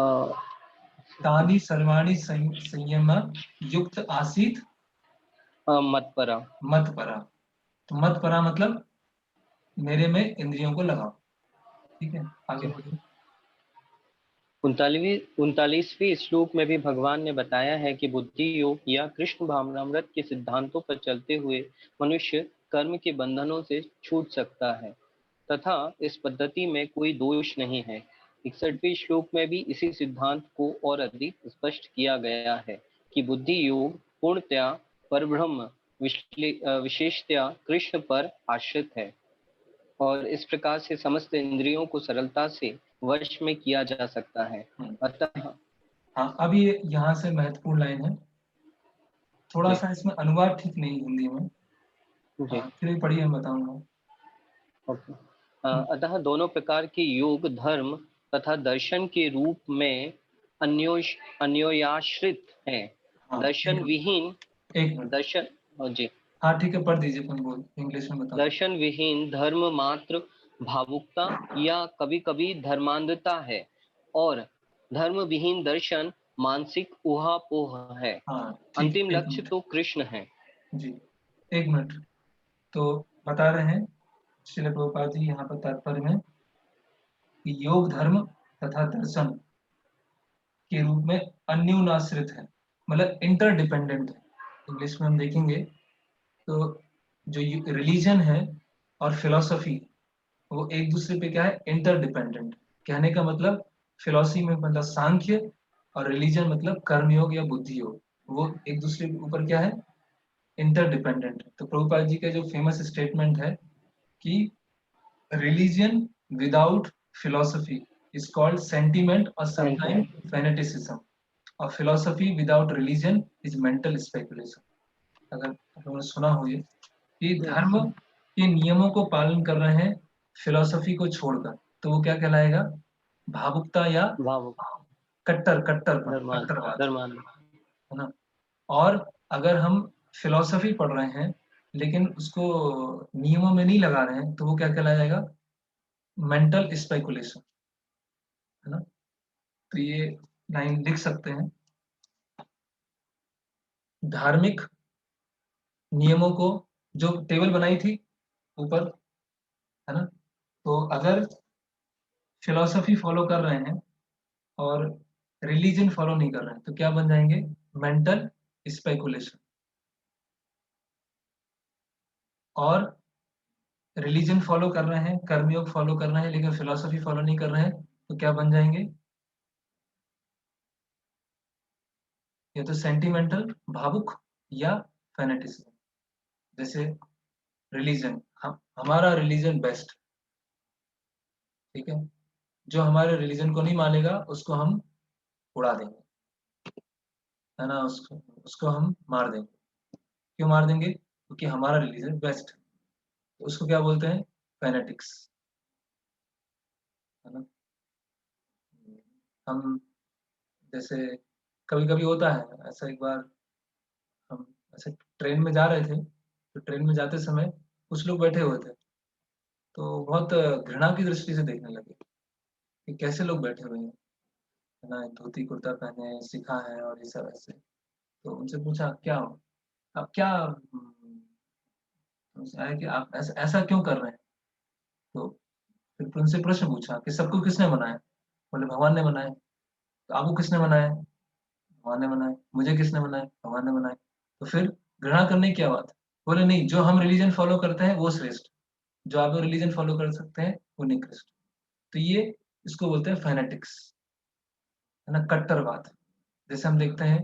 तानि सर्वाणि संयम युक्त आसीत मत्परा। मत्परा। तो मत्परा मतलब मेरे में इंद्रियों को लगाओ। ठीक है, आगे बढ़िए। 39वें श्लोक में भी भगवान ने बताया है कि बुद्धि योग या कृष्ण भावनामृत के सिद्धांतों पर चलते हुए मनुष्य कर्म के बंधनों से छूट सकता है तथा इस पद्धति में कोई दोष नहीं है। 61वें श्लोक में भी इसी सिद्धांत को और अधिक स्पष्ट किया गया है कि बुद्धि योग पूर्णतया परब्रह्म विशेषतया कृष्ण पर आश्रित है और इस प्रकार से समस्त इंद्रियों को सरलता से वश में किया जा सकता है। अतः हाँ, अभी यहाँ से महत्वपूर्ण लाइन है, थोड़ा जी। सा इसमें अनुवाद ठीक नहीं हिंदी में। जी। फिर भी पढ़िए, मैं बताऊंगा। ओके। अतः दोनों प्रकार के योग धर्म तथा दर्शन के रूप में अन्योन्याश्रित हैं। हाँ, दर्शन विहीन एक मिनट। दर्शन जी। हाँ ठीक है, पढ़ दीजिए, तुम बोल, इंग्लिश में बताओ। दर्शन विहीन धर्म मात्र भावुकता या कभी कभी धर्मांधता है और धर्म विहीन दर्शन मानसिक ऊहापोह है। हाँ ठीक, अंतिम एक लक्ष्य मिनट तो कृष्ण है। जी, एक मिनट। तो बता रहे हैं श्रील प्रभुपाद जी यहाँ पर तात्पर्य में कि योग धर्म तथा दर्शन के रूप में अन्योनाश्रित है, मतलब इंटरडिपेंडेंट है। इंग्लिश में हम देखेंगे तो जो रिलीजन है और फिलॉसफी, वो एक दूसरे पे क्या है, इंटरडिपेंडेंट। कहने का मतलब फिलॉसफी में मतलब सांख्य और रिलीजन मतलब कर्मयोग या बुद्धि योग, वो एक दूसरे के ऊपर क्या है, इंटरडिपेंडेंट है। तो प्रभुपाद जी का जो फेमस स्टेटमेंट है कि religion without philosophy is called sentiment और समटाइम फैनेटिसिज्म, और philosophy without religion is mental speculation. अगर आप लोगों ने सुना हो ये कि धर्म के नियमों को पालन कर रहे हैं फिलॉसफी को छोड़कर, तो वो क्या कहलाएगा, भावुकता या भावुक कट्टरवाद, धर्मान है ना। और अगर हम फिलॉसफी पढ़ रहे हैं लेकिन उसको नियमों में नहीं लगा रहे हैं, तो वो क्या कहलाएगा, मेंटल स्पेकुलेशन, है ना। तो ये लाइन लिख सकते हैं, धार्मिक नियमों को, जो टेबल बनाई थी ऊपर, है ना, तो अगर फिलॉसफी फॉलो कर रहे हैं और रिलीजन फॉलो नहीं कर रहे हैं, तो क्या बन जाएंगे, मेंटल स्पेकुलेशन। और रिलीजन फॉलो कर रहे हैं, कर्मयोग फॉलो कर रहे हैं, लेकिन फिलॉसफी फॉलो नहीं कर रहे हैं, तो क्या बन जाएंगे, या तो सेंटिमेंटल भावुक या फैनेटिज्म। जैसे रिलीजन, हमारा रिलीजन बेस्ट, ठीक है, जो हमारे रिलीजन को नहीं मानेगा उसको हम उड़ा देंगे, है ना, उसको हम मार देंगे। क्यों मार देंगे, क्योंकि हमारा रिलीजन बेस्ट है। तो उसको क्या बोलते हैं, फैनेटिक्स, है ना। हम जैसे कभी कभी होता है ऐसा, एक बार हम ऐसे ट्रेन में जा रहे थे, तो ट्रेन में जाते समय कुछ लोग बैठे हुए थे, तो बहुत घृणा की दृष्टि से देखने लगे कि कैसे लोग बैठे हुए हैं, है ना, धोती कुर्ता पहने हैं, सिखा है और ये सब ऐसे। तो उनसे पूछा क्या हो, आप क्या उनसे आया कि आप ऐसा क्यों कर रहे हैं। तो फिर उनसे प्रश्न पूछा कि सबको किसने बनाया, बोले भगवान ने बनाया। तो आपको किसने बनाया, भगवान ने बनाया। मुझे किसने बनाया, भगवान ने बनाया। तो फिर घृणा करने की क्या बात है, बोले नहीं, जो हम रिलीजन फॉलो करते हैं वो श्रेष्ठ, जो आप रिलीजन फॉलो कर सकते हैं वो निकृष्ट। तो ये इसको बोलते हैं फैनेटिक्स, है ना, कट्टरवाद। जैसे हम देखते हैं,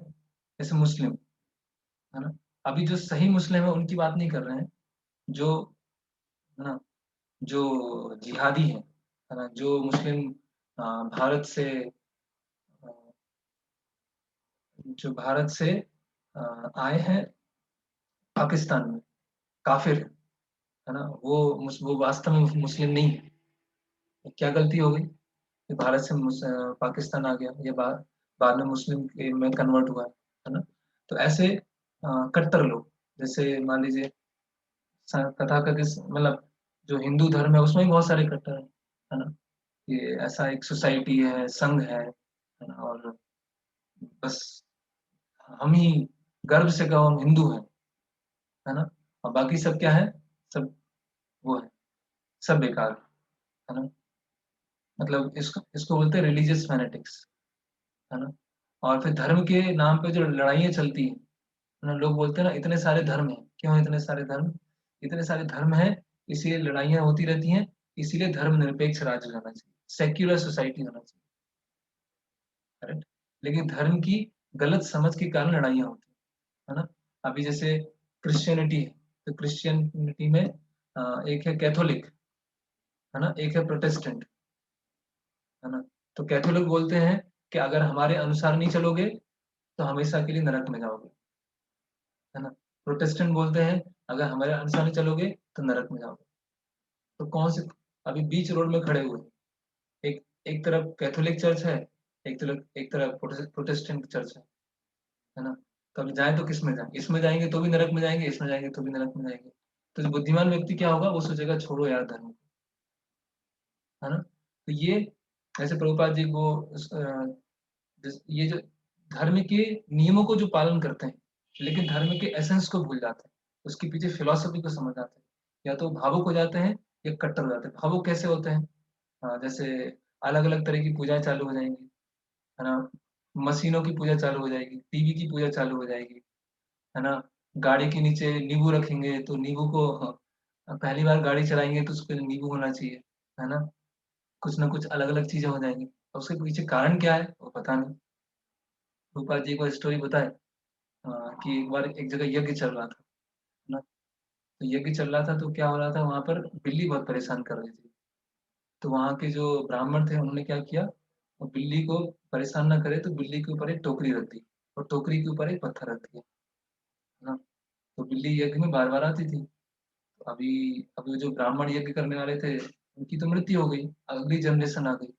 जैसे मुस्लिम, है ना, अभी जो सही मुस्लिम है उनकी बात नहीं कर रहे हैं, जो, है ना, जो जिहादी है ना, जो मुस्लिम भारत से, अ, जो भारत से आए हैं पाकिस्तान में, काफिर है ना, वो वास्तव में मुस्लिम नहीं है। क्या गलती हो गई कि भारत से पाकिस्तान आ गया, ये बाद में मुस्लिम में कन्वर्ट हुआ, है ना। तो ऐसे कट्टर लोग, जैसे मान लीजिए तथाकथित, मतलब जो हिंदू धर्म है उसमें भी बहुत सारे कट्टर हैं, है ना? ये ऐसा एक सोसाइटी है, संघ है ना? और बस हम ही गर्व से कहो हम हिंदू हैं, है ना? और बाकी सब क्या है? सब वो है, सब बेकार है ना? मतलब इसको इसको बोलते हैं रिलीजियस फैनेटिक्स, है ना? और फिर धर्म के नाम पे जो लड़ाइयाँ चलती हैं, है ना? लोग बोलते हैं ना इतने सारे धर्म हैं, क्यों इतने सारे धर्म? इतने सारे धर्म हैं, इसीलिए लड़ाइयाँ होती रहती हैं, इसीलिए धर्मनिरपेक्ष राज्य होना चाहिए, सेक्युलर सोसाइटी होना चाहिए, करेक्ट? लेकिन धर्म की गलत समझ के कारण लड़ाइयाँ होती है ना? अभी जैसे क्रिश्चियनिटी है, तो क्रिश्चियनिटी में एक है कैथोलिक, है ना? एक है प्रोटेस्टेंट, है ना? तो कैथोलिक बोलते हैं कि अगर हमारे अनुसार नहीं चलोगे, तो हमेशा के लिए नरक में जाओगे, है ना? प्रोटेस्टेंट बोलते हैं अगर हमारे अनुसार नहीं चलोगे, तो नरक में जाओगे। तो कौन से अभी बीच रोड में खड़े हुए, एक एक तरफ कैथोलिक चर्च है, एक तरफ प्रोटेस्टेंट चर्च है ना? तो अभी जाएँ तो किसमें जाएँ? इसमें जाएँगे तो भी नरक में जाएँगे, इसमें जाएँगे तो भी नरक में जाएँगे। तो जो बुद्धिमान व्यक्ति क्या होगा, वो सोचेगा छोड़ो यार धर्म को, है ना? तो ये ऐसे प्रभुपाद जी वो ये जो धर्म के नियमों को जो पालन करते हैं, लेकिन धर्म के एसेंस को भूल जाते हैं, उसके पीछे फिलॉसफी को समझ जाते हैं, या तो भावुक हो जाते हैं या कट्टर हो जाते हैं। भावुक कैसे होते हैं? जैसे अलग-अलग तरह की पूजाएँ चालू हो जाएँगी, है ना? मशीनों की पूजा चालू हो जाएगी, टीवी की पूजा चालू हो जाएगी, है ना? गाड़ी के नीचे नींबू रखेंगे तो नींबू को पहली बार गाड़ी चलाएँगे तो उसपे नींबू होना चाहिए, है ना? कुछ ना कुछ अलग-अलग चीज़ें हो जाएँगी। और उसके पीछे कारण क्या है? वो पता नहीं। रूपा जी को स्टोरी पता है कि एक बार एक जगह यज्ञ चल रहा था, है ना? तो यज्ञ चल रहा था तो क्या हो रहा था वहाँ पर बिल्ली बहुत परेशान कर रही थी। तो वहाँ के जो ब्राह्मण थे उन्होंने क्या किया, वो बिल्ली को परेशान ना करे तो बिल्ली के ऊपर एक टोकरी रख दी और टोकरी के ऊपर एक पत्थर रख दिया, है ना? तो बिल्ली यज्ञ में बार-बार आती थी। तो अभी अभी जो ब्राह्मण यज्ञ करने वाले थे, उनकी तो मृत्यु हो गई, अगली जनरेशन आ गई।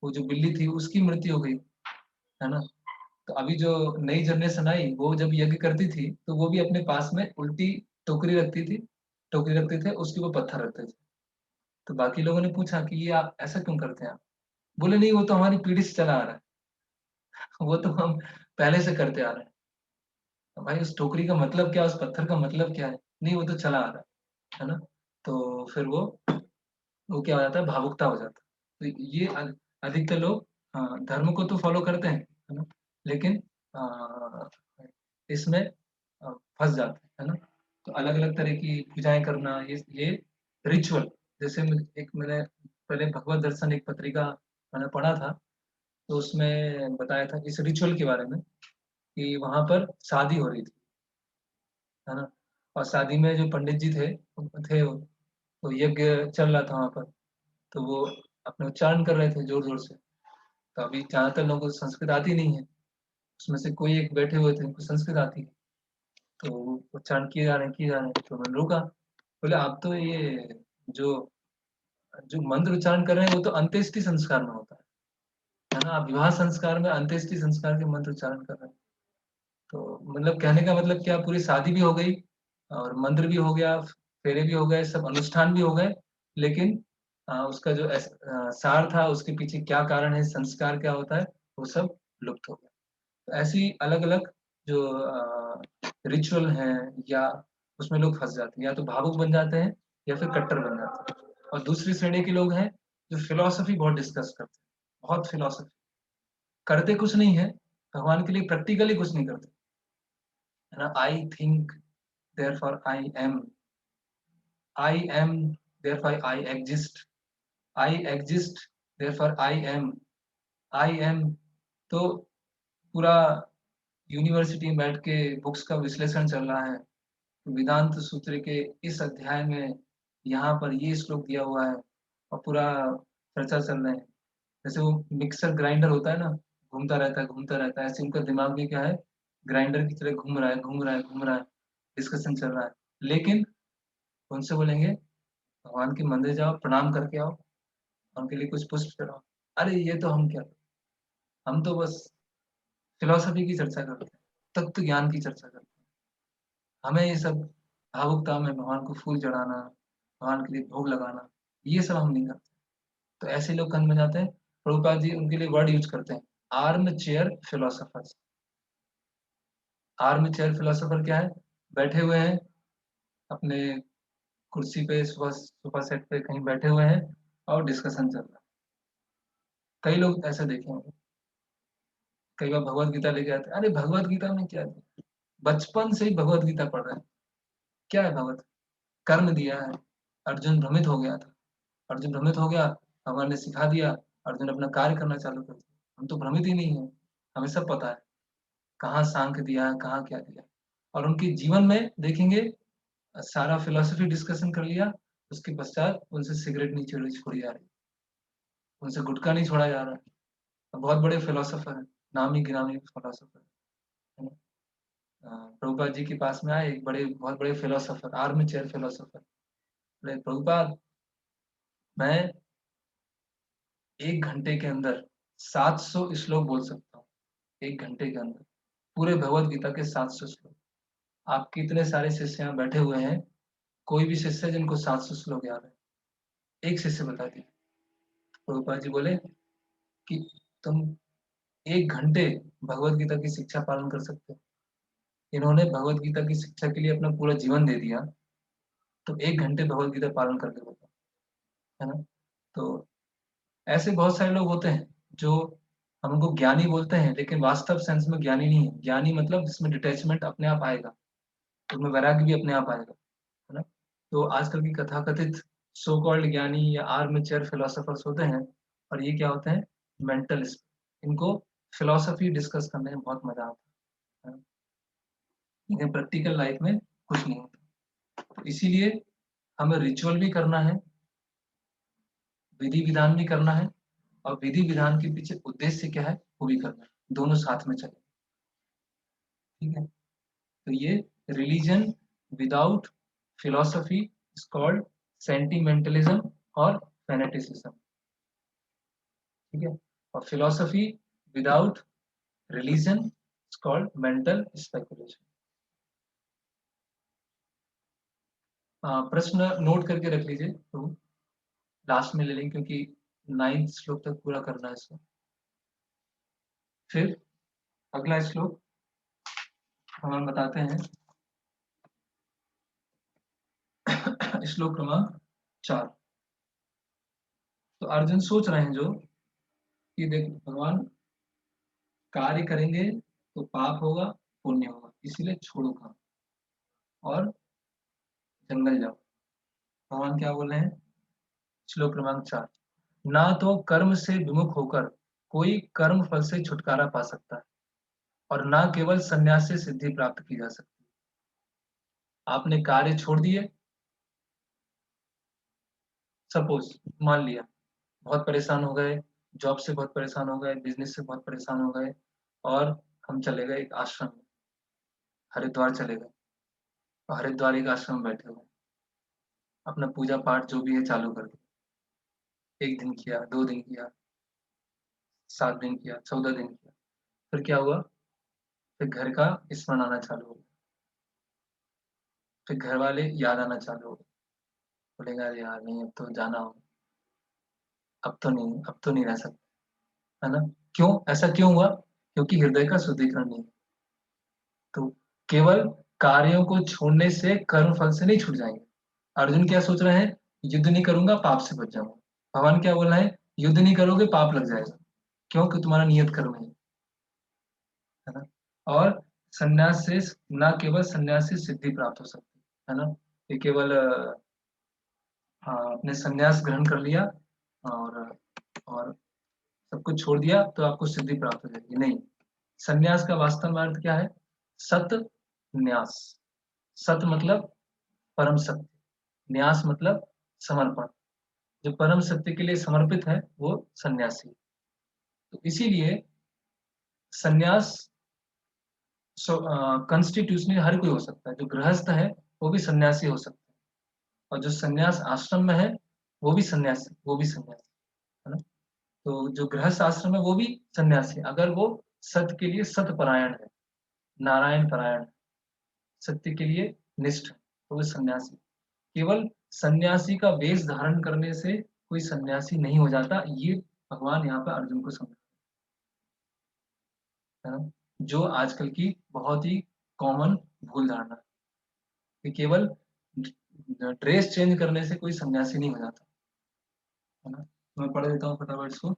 वो जो बिल्ली थी उसकी मृत्यु हो गई, है ना? तो अभी जो नई जनरेशन आई, वो जब यज्ञ करती थी, तो वो भी अपने पास में उल्टी टोकरी रखती थी, टोकरी रखते थे, उसके ऊपर पत्थर रखते थे। तो बाकी लोगों ने पूछा कि ये आप ऐसा क्यों करते हैं आप? बोले नहीं वो तो हमारी पीढ़ी से चला आ रहा है, वो तो हम पहले से करते आ रहे हैं। तो भाई उस टोकरी का मतलब क्या है? उस पत्थर का मतलब क्या है? नहीं वो तो चला आ रहा है ना? तो फिर वो क्या हो जाता है भावुकता हो जाता है। तो ये अधिकतर लोग धर्म को तो फ़ॉलो करते हैं, है ना? लेकिन अ, इसमें फँस जाते हैं, है ना? तो अलग-अलग तरह की पूजाएँ करना ये रिचुअल जैसे मैंने पहले भगवत दर्शन एक पत्रिका मैंने पढ़ा था, तो उसमें बताया था इस रिचुअल के बारे में कि वहाँ पर शादी हो रही थी, है ना? और शादी में जो पंडित जी वो तो यज्ञ चल रहा था वहाँ पर। तो वो अपने उच्चारण कर रहे थे ज़ोर-ज़ोर से। तो अभी ज़्यादातर लोगों को संस्कृत आती नहीं है। उसमें से कोई एक बैठे हुए थे, उनको संस्कृत आती है। तो वो उच्चारण किए जा रहे हैं, तो मैंने रोका। बोले आप तो ये जो जो मंत्र उच्चारण कर रहे हैं, वो तो अंत्येष्टि संस्कार में होता है ना? आप विवाह संस्कार में अंत्येष्टि संस्कार के मंत्र उच्चारण कर रहे हैं। तो मतलब कहने का मतलब क्या पूरी शादी भी हो गई और मंत्र भी हो गया, फेरे भी हो गए, सब अनुष्ठान भी हो गए, लेकिन उसका जो सार था, उसके पीछे क्या कारण है, संस्कार क्या होता है, वो सब लुप्त हो गया। तो ऐसी अलग-अलग जो रिचुअल हैं या उसमें लोग फँस जाते हैं, या तो भावुक बन जाते हैं या फिर कट्टर बन जाते हैं। और दूसरी श्रेणी के लोग हैं, जो फिलॉसफी बहुत डिस्कस करते हैं, बहुत फिलॉसफी करते कुछ नहीं है, भगवान के लिए प्रैक्टिकली कुछ नहीं करते, है ना? I think therefore I am therefore I exist, I exist therefore I am तो पूरा यूनिवर्सिटी में बैठ के बुक्स का विश्लेषण चल रहा है। वेदांत सूत्र के इस अध्याय में यहाँ पर ये श्लोक दिया हुआ है और पूरा चर्चा चल रहा है। जैसे वो मिक्सर ग्राइंडर होता है ना, घूमता रहता है, ऐसे उनका दिमाग भी क्या है, ग्राइंडर की तरह घूम रहा है, घूम रहा है, घूम रहा है, डिस्कशन चल रहा है। लेकिन उनसे बोलेंगे, भगवान के मंदिर जाओ, प्रणाम करके आओ, उनके लिए कुछ पुष्प चढ़ाओ। अरे ये तो हम क्या, हम तो बस फिलॉसफी की चर्चा करते हैं, तत्व ज्ञान की चर्चा करते हैं। हमें ये सब भावुकता में भगवान को फूल चढ़ाना, भगवान के लिए भोग लगाना, ये सब हम नहीं करते। तो ऐसे लोग कंध में जाते हैं। प्रभुपाद जी उनके लिए वर्ड यूज करते हैं, arm chair philosophers. Arm chair philosopher क्या है? बैठे हुए हैं अपने कुर्सी पे, सोफा सेट पे कहीं बैठे हुए हैं और डिस्कशन चल रहा है। कई लोग ऐसे देखे होंगे। कई बार भगवत गीता लेके आते हैं, अरे भगवत गीता में क्या है? बचपन से ही भगवत गीता पढ़ रहे हैं। क्या है भगवत? कर्म दिया है, अर्जुन भ्रमित हो गया था, अर्जुन भ्रमित हो गया, भगवान ने सिखा दिया, अर्जुन अपना कार्य करना चालू कर दिया। हम तो भ्रमित ही नहीं है, हमें सब पता है कहाँ सांख्य दिया है, कहाँ क्या दिया। और उनके जीवन में देखेंगे सारा फिलोसफी डिस्कशन कर लिया, उसके पश्चात उनसे सिगरेट नहीं छोड़ी जा रही, उनसे गुटखा नहीं छोड़ा जा रहा है। बहुत बड़े फिलोसोफर है, नामी गिरामी फिलोसोफर है ना। प्रभुपाद जी के पास में आए एक बहुत बड़े फिलोसोफर, आर्म चेयर फिलोसोफर, बोले प्रभुपाद मैं 1 घंटे के अंदर 700 श्लोक बोल सकता हूँ। 1 घंटे के अंदर पूरे भगवत गीता के 700 श्लोक। आप कितने सारे शिष्य यहाँ बैठे हुए हैं, कोई भी शिष्य जिनको 700 श्लोक याद है? एक शिष्य बता दीजिए। प्रभुपाद जी बोले कि तुम 1 घंटे भगवत गीता की शिक्षा पालन कर सकते हो। इन्होंने भगवत गीता की शिक्षा के लिए अपना पूरा जीवन दे दिया, तो 1 घंटे भगवत गीता पालन करके बताओ, है ना। तो ऐसे बहुत सारे लोग होते हैं जो हम उनको ज्ञानी बोलते हैं, लेकिन वास्तव सेंस में ज्ञानी नहीं है। ज्ञानी मतलब जिसमें डिटैचमेंट अपने आप आएगा, उसमें वैराग्य भी अपने आप आएगा, है ना। तो आजकल की कथाकथित सो कॉल्ड ज्ञानी या आर्म चेयर फिलोसोफर्स होते हैं, और ये क्या होते हैं? मेंटलिस्ट। इनको फिलोसफी डिस्कस करने में बहुत मजा आता है, लेकिन प्रैक्टिकल लाइफ में कुछ नहीं होता। तो इसीलिए हमें रिचुअल भी करना है, विधि विधान भी करना है, और विधि विधान के पीछे उद्देश्य क्या है वो भी करना है, दोनों साथ में चले। ठीक है, तो ये religion without philosophy is called sentimentalism और फैनेटिसिज्म। ठीक है, और philosophy without religion is called mental speculation. प्रश्न नोट करके रख लीजिए, तो लास्ट में ले लेंगे क्योंकि 9th श्लोक तक पूरा करना है इसको। फिर अगला श्लोक हम बताते हैं, श्लोक क्रमांक 4। तो अर्जुन सोच रहे हैं जो कि देख भगवान, कार्य करेंगे तो पाप होगा पुण्य होगा, इसीलिए छोड़ो काम और जंगल जाओ। भगवान क्या बोल रहे हैं? श्लोक क्रमांक 4, ना तो कर्म से विमुख होकर कोई कर्म फल से छुटकारा पा सकता है, और ना केवल संन्यास से सिद्धि प्राप्त की जा सकती। आपने कार्य छोड़ दिए, सपोज मान लिया बहुत परेशान हो गए, जॉब से बहुत परेशान हो गए, बिजनेस से बहुत परेशान हो गए, और हम चले गए एक आश्रम में, हरिद्वार चले गए, और हरिद्वार एक आश्रम में बैठे हुए, अपना पूजा पाठ जो भी है चालू कर दिया। 1 दिन किया, 2 दिन किया, 7 दिन किया, 14 दिन किया, फिर क्या हुआ? फिर घर का स्मरण आना चालू हो गया, फिर घर वाले याद आना चालू हो गए, बोलेगा अरे यार नहीं अब तो जाना होगा, अब तो नहीं रह सकते, है ना। क्यों ऐसा क्यों हुआ? क्योंकि हृदय का शुद्धिकरण नहीं। तो केवल कार्यों को छोड़ने से कर्म फल से नहीं छूट जाएंगे। अर्जुन क्या सोच रहे हैं? युद्ध नहीं करूंगा पाप से बच जाऊंगा। भगवान क्या बोल रहे हैं? युद्ध नहीं करोगे पाप लग जाएगा, क्योंकि तुम्हारा नियत कर्म है ना। और संन्यास से ना केवल संन्यास से सिद्धि प्राप्त हो सकती है ना। ये केवल हाँ, आपने संन्यास ग्रहण कर लिया और सब कुछ छोड़ दिया तो आपको सिद्धि प्राप्त हो जाएगी, नहीं। संन्यास का वास्तव में अर्थ क्या है? सत न्यास। सत मतलब परम सत्य, न्यास मतलब समर्पण। जो परम सत्य के लिए समर्पित है वो सन्यासी। तो इसीलिए सन्यास कॉन्स्टिट्यूशनली हर कोई हो सकता है। जो गृहस्थ है वो भी सन्यासी हो सकता है, और जो सन्यास आश्रम में है वो भी सन्यासी, है ना। तो जो गृहस्थ आश्रम है वो भी सन्यासी, अगर वो सत्य के लिए सतपरायण है, नारायण परायण है, सत्य के लिए निष्ठ है, तो वो सन्यासी। केवल सन्यासी का वेश धारण करने से कोई सन्यासी नहीं हो जाता। ये भगवान यहाँ पे अर्जुन को समझा, है ना, जो आजकल की बहुत ही कॉमन भूल धारणा है कि केवल ड्रेस चेंज करने से कोई सन्यासी नहीं हो जाता, है ना। मैं पढ़ देता हूँ फटाफट इसको।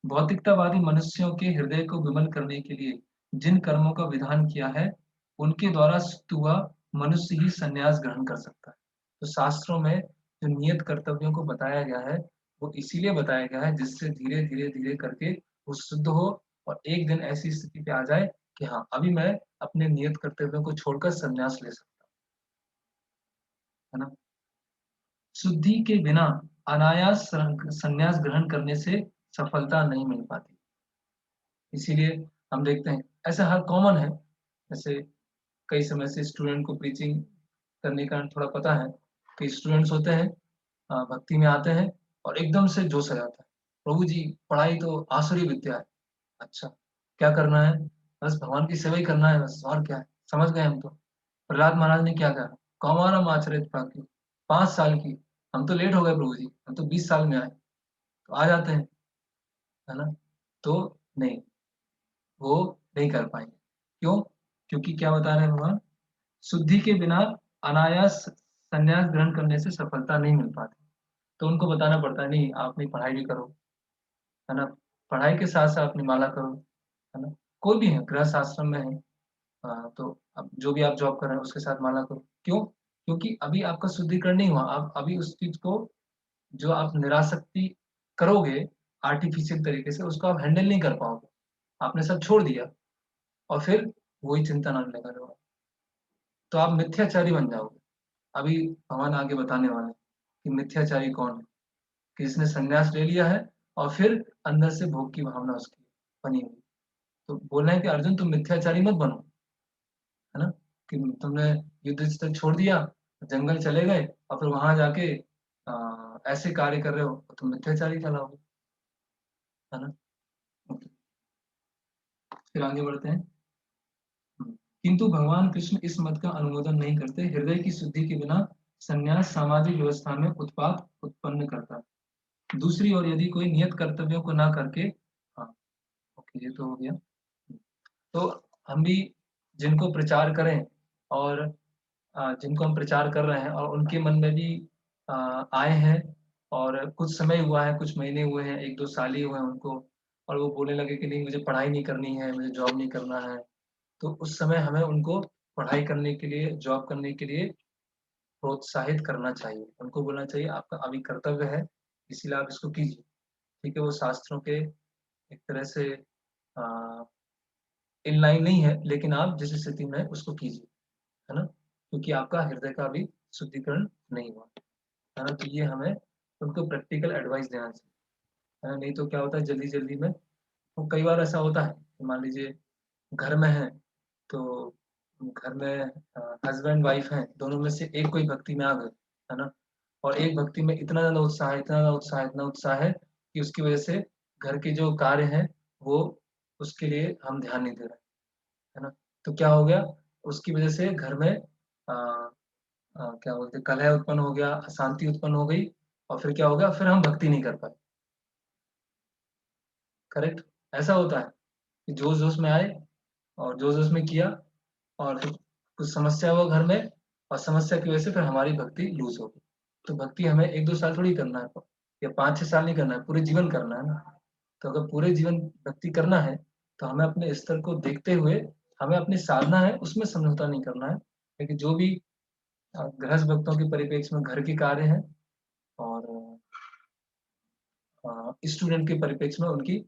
भौतिकतावादी मनुष्यों के हृदय को विमल करने के लिए जिन कर्मों का विधान किया है, उनके द्वारा सिद्ध हुआ मनुष्य ही संन्यास ग्रहण कर सकता है। तो शास्त्रों में जो नियत कर्तव्यों को बताया गया है, वो इसीलिए बताया गया है जिससे धीरे धीरे धीरे करके वो शुद्ध हो और एक दिन ऐसी स्थिति पे आ जाए कि हाँ, अभी मैं अपने नियत कर्तव्यों को छोड़कर संन्यास ले सकता हूँ, है ना। शुद्धि के बिना अनायास संन्यास ग्रहण करने से सफलता नहीं मिल पाती। इसीलिए हम देखते हैं ऐसा हर कॉमन है। जैसे कई समय से स्टूडेंट को प्रीचिंग करने का थोड़ा पता है कि स्टूडेंट्स होते हैं, भक्ति में आते हैं और एकदम से जोश आ जाता है, प्रभु जी पढ़ाई तो आसुरी विद्या है। अच्छा, क्या करना है? बस भगवान की सेवा ही करना है, बस और क्या है, समझ गए हम तो। प्रहलाद महाराज ने क्या कहा? कौमारम आचरित प्राज्ञ, 5 साल की। हम तो लेट हो गए प्रभु जी, हम तो 20 साल में आए। तो आ जाते हैं, है ना। तो नहीं, वो नहीं कर पाएंगे। क्यों? क्योंकि क्या बता रहे हैं भगवान? शुद्धि के बिना अनायास संन्यास ग्रहण करने से सफलता नहीं मिल पाती। तो उनको बताना पड़ता है, नहीं आप अपनी पढ़ाई भी करो, है ना, पढ़ाई के साथ साथ अपनी माला करो, है ना। कोई भी है, गृहस्थ आश्रम में है, तो अब जो भी आप जॉब कर रहे हैं उसके साथ माला करो। क्यों? क्योंकि अभी आपका शुद्धिकरण नहीं हुआ। आप अभी उस चीज को, जो आप निरासक्ति करोगे आर्टिफिशियल तरीके से, उसको आप हैंडल नहीं कर पाओगे। आपने सब छोड़ दिया और फिर वही चिंतन आने लगा रहे हो, तो आप मिथ्याचारी बन जाओगे। अभी भगवान आगे बताने वाले हैं कि मिथ्याचारी कौन है, कि जिसने संन्यास ले लिया है और फिर अंदर से भोग की भावना उसकी बनी हुई। तो बोल रहे हैं कि अर्जुन तुम मिथ्याचारी मत बनो, है ना, कि तुमने युद्ध स्थल छोड़ दिया, जंगल चले गए और फिर वहां जाके ऐसे कार्य कर रहे हो तो तुम मिथ्याचारी कहलाओगे, है ना। फिर आगे बढ़ते हैं। किंतु भगवान कृष्ण इस मत का अनुमोदन नहीं करते। हृदय की शुद्धि के बिना संन्यास सामाजिक व्यवस्था में उत्पात उत्पन्न करता है। दूसरी ओर यदि कोई नियत कर्तव्यों को ना करके, हाँ ओके ये तो हो गया। तो हम भी जिनको प्रचार करें और जिनको हम प्रचार कर रहे हैं और उनके मन में भी आए हैं और कुछ समय हुआ है, कुछ महीने हुए हैं, 1-2 साल ही हुए हैं उनको, और वो बोलने लगे कि नहीं मुझे पढ़ाई नहीं करनी है, मुझे जॉब नहीं करना है, तो उस समय हमें उनको पढ़ाई करने के लिए, जॉब करने के लिए प्रोत्साहित करना चाहिए। उनको बोलना चाहिए आपका अभी कर्तव्य है, इसीलिए आप इसको कीजिए। ठीक है, वो शास्त्रों के एक तरह से इनलाइन नहीं है, लेकिन आप जिस स्थिति में है उसको कीजिए, है ना, क्योंकि आपका हृदय का भी शुद्धिकरण नहीं हुआ, है ना। तो ये हमें उनको प्रैक्टिकल एडवाइस देना चाहिए, है ना। नहीं तो क्या होता है जल्दी जल्दी में, तो कई बार ऐसा होता है कि मान लीजिए घर में है, तो घर में हस्बैंड वाइफ हैं, दोनों में से एक कोई भक्ति में आ गए, है ना, और एक भक्ति में इतना ज्यादा उत्साह है, इतना ज्यादा उत्साह, इतना उत्साह है कि उसकी वजह से घर के जो कार्य हैं वो, उसके लिए हम ध्यान नहीं दे रहे, है ना। तो क्या हो गया, उसकी वजह से घर में क्या बोलते हैं, कलह उत्पन्न हो गया, अशांति उत्पन्न हो गई, और फिर क्या हो गया, फिर हम भक्ति नहीं कर पाए। करेक्ट, ऐसा होता है कि जोश जोश में आए और जोश जोश में किया, और फिर कुछ समस्या हुआ घर में, और समस्या की वजह से फिर हमारी भक्ति लूज हो गई। तो भक्ति हमें 1-2 साल थोड़ी करना है, या 5-6 साल नहीं करना है, पूरे जीवन करना है ना। तो अगर पूरे जीवन भक्ति करना है, तो हमें अपने स्तर को देखते हुए, हमें अपनी साधना है उसमें समझौता नहीं करना है। लेकिन जो भी गृहस्थ भक्तों के परिप्रेक्ष्य में घर के कार्य हैं, और स्टूडेंट के परिप्रेक्ष्य में उनकी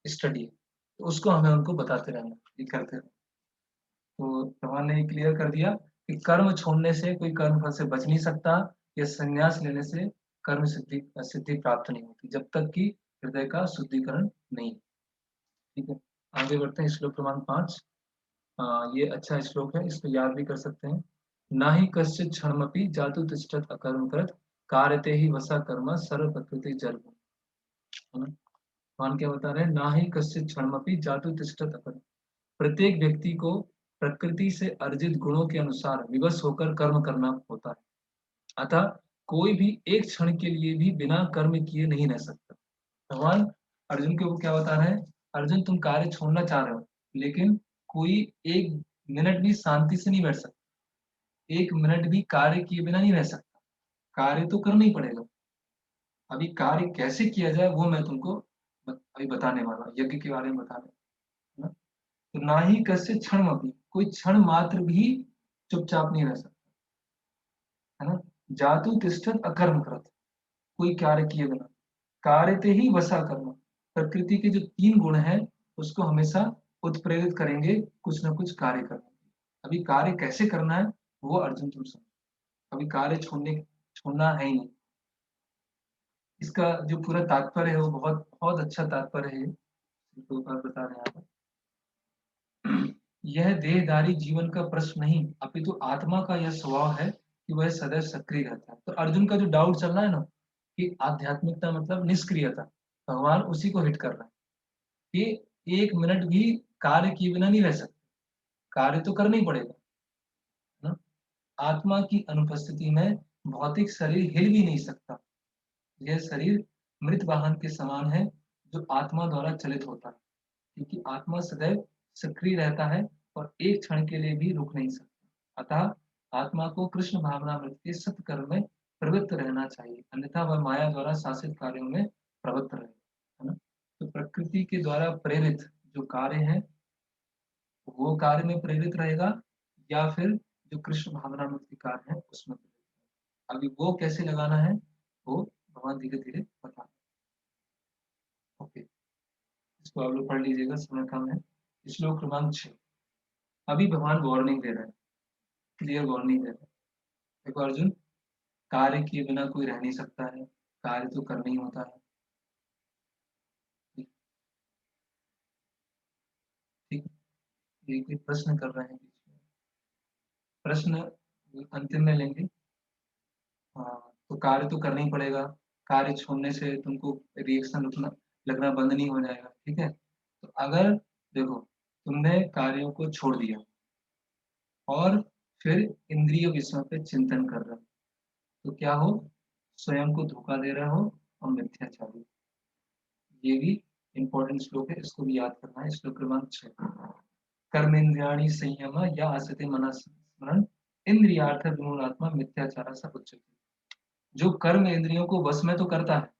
स्टडी है, तो उसको हमें उनको बताते रहना, ये करते रहना। तो भगवान ने ये क्लियर कर दिया कि कर्म छोड़ने से कोई कर्म फल से बच नहीं सकता, या संन्यास लेने से कर्म सिद्धि सिद्धि प्राप्त नहीं होती, जब तक कि हृदय का शुद्धिकरण नहीं। ठीक है, आगे बढ़ते हैं। श्लोक क्रमांक 5। ये अच्छा श्लोक है, इसको याद भी कर सकते हैं। ना ही कश्चित क्षणमपि जातु तिष्ठत अकर्म कृत, कार्यते ही वसा कर्म सर्व प्रकृति जल। है ना, भगवान क्या बता रहे हैं, ना ही कश्चित क्षणमपि जातु तिष्ठत अकर्म। प्रत्येक व्यक्ति को प्रकृति से अर्जित गुणों के अनुसार विवश होकर कर्म करना होता है। अतः कोई भी एक क्षण के लिए भी बिना कर्म किए नहीं रह सकता। भगवान अर्जुन को क्या बता रहे हैं, अर्जुन तुम कार्य छोड़ना चाह रहे हो, लेकिन कोई एक मिनट भी शांति से नहीं बैठ सकता, एक मिनट भी कार्य किए बिना नहीं रह सकता, कार्य तो करना ही पड़ेगा। अभी कार्य कैसे किया जाए वो मैं तुमको अभी बताने वाला हूँ, यज्ञ के बारे में बताने, है ना? तो ना ही कस्य क्षण अभी, कोई क्षण मात्र भी चुपचाप नहीं रह सकता, है ना? जातु तिष्ठत अकर्म कृत, कोई कार्य किए बिना, कार्यते ही वसा कर्म, प्रकृति के जो 3 गुण हैं उसको हमेशा उत्प्रेरित करेंगे कुछ ना कुछ कार्य करने। अभी कार्य कैसे करना है वो अर्जुन तुम समझो, अभी कार्य छोड़ना है ही नहीं। इसका जो पूरा तात्पर्य है वो बहुत बहुत अच्छा तात्पर्य है, तो बता रहे हैं आप। यह देहधारी जीवन का प्रश्न नहीं, अपितु तो आत्मा का यह स्वभाव है कि वह सदैव सक्रिय रहता है। तो अर्जुन का जो डाउट चल रहा है ना कि आध्यात्मिकता मतलब निष्क्रियता, भगवान उसी को हिट कर रहा है कि 1 मिनट भी कार्य किए बिना नहीं रह सकते, कार्य तो करना ही पड़ेगा, है ना? आत्मा की अनुपस्थिति में भौतिक शरीर हिल भी नहीं सकता। यह शरीर मृत वाहन के समान है जो आत्मा द्वारा चलित होता है, क्योंकि आत्मा सदैव सक्रिय रहता है और एक क्षण के लिए भी रुक नहीं सकता। अतः आत्मा को कृष्ण भावनामृत के सत्कर्म में प्रवृत्त रहना चाहिए, अन्यथा वह माया द्वारा शासित कार्यों में प्रवृत्त रहे, है ना? तो प्रकृति के द्वारा प्रेरित जो कार्य है वो कार्य में प्रेरित रहेगा, या फिर जो कृष्ण भावनामृत के कार्य है उसमें प्रेरित रहेगा। अभी वो कैसे लगाना है वो भगवान धीरे धीरे बता। ओके, इसको आप लोग पढ़ लीजिएगा, समय कम है। श्लोक क्रमांक 6। अभी भगवान वार्निंग दे रहे हैं, क्लियर वार्निंग दे रहे हैं। देखो अर्जुन, कार्य किए बिना कोई रह नहीं सकता है, कार्य तो करना ही होता है, ठीक। ये प्रश्न कर रहे हैं, प्रश्न अंतिम में लेंगे। हाँ, तो कार्य तो करना ही पड़ेगा, कार्य छोड़ने से तुमको रिएक्शन रुकना लगना बंद नहीं हो जाएगा, ठीक है? तो अगर देखो तुमने कार्यों को छोड़ दिया और फिर इंद्रिय विषयों पे चिंतन कर रहे हो, तो क्या हो, स्वयं को धोखा दे रहे हो और मिथ्याचारी। ये भी इंपॉर्टेंट श्लोक है, इसको भी याद करना है। श्लोक क्रमांक 6। कर्मेन्द्रियाणि संयम या असते मनः स्मरण इंद्रियार्थ विमूढ़ात्मा मिथ्याचार स उच्यते। जो कर्म इंद्रियों को वश में तो करता है,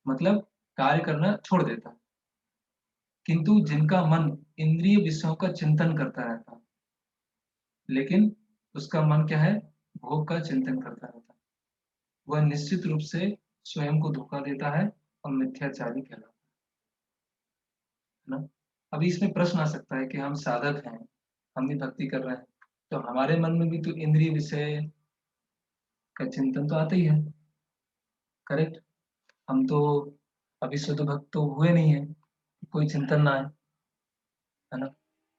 मतलब कार्य करना छोड़ देता है, किंतु जिनका मन इंद्रिय विषयों का चिंतन करता रहता है, लेकिन उसका मन क्या है, भोग का चिंतन करता रहता है, वह निश्चित रूप से स्वयं को धोखा देता है और मिथ्याचारी कहलाता है ना? अभी इसमें प्रश्न आ सकता है कि हम साधक हैं, हम भी भक्ति कर रहे हैं, तो हमारे मन में भी तो इंद्रिय विषय का चिंतन तो आता ही है, करेक्ट? हम तो अभी शुद्ध भक्त तो हुए नहीं है, कोई चिंतन ना है ना?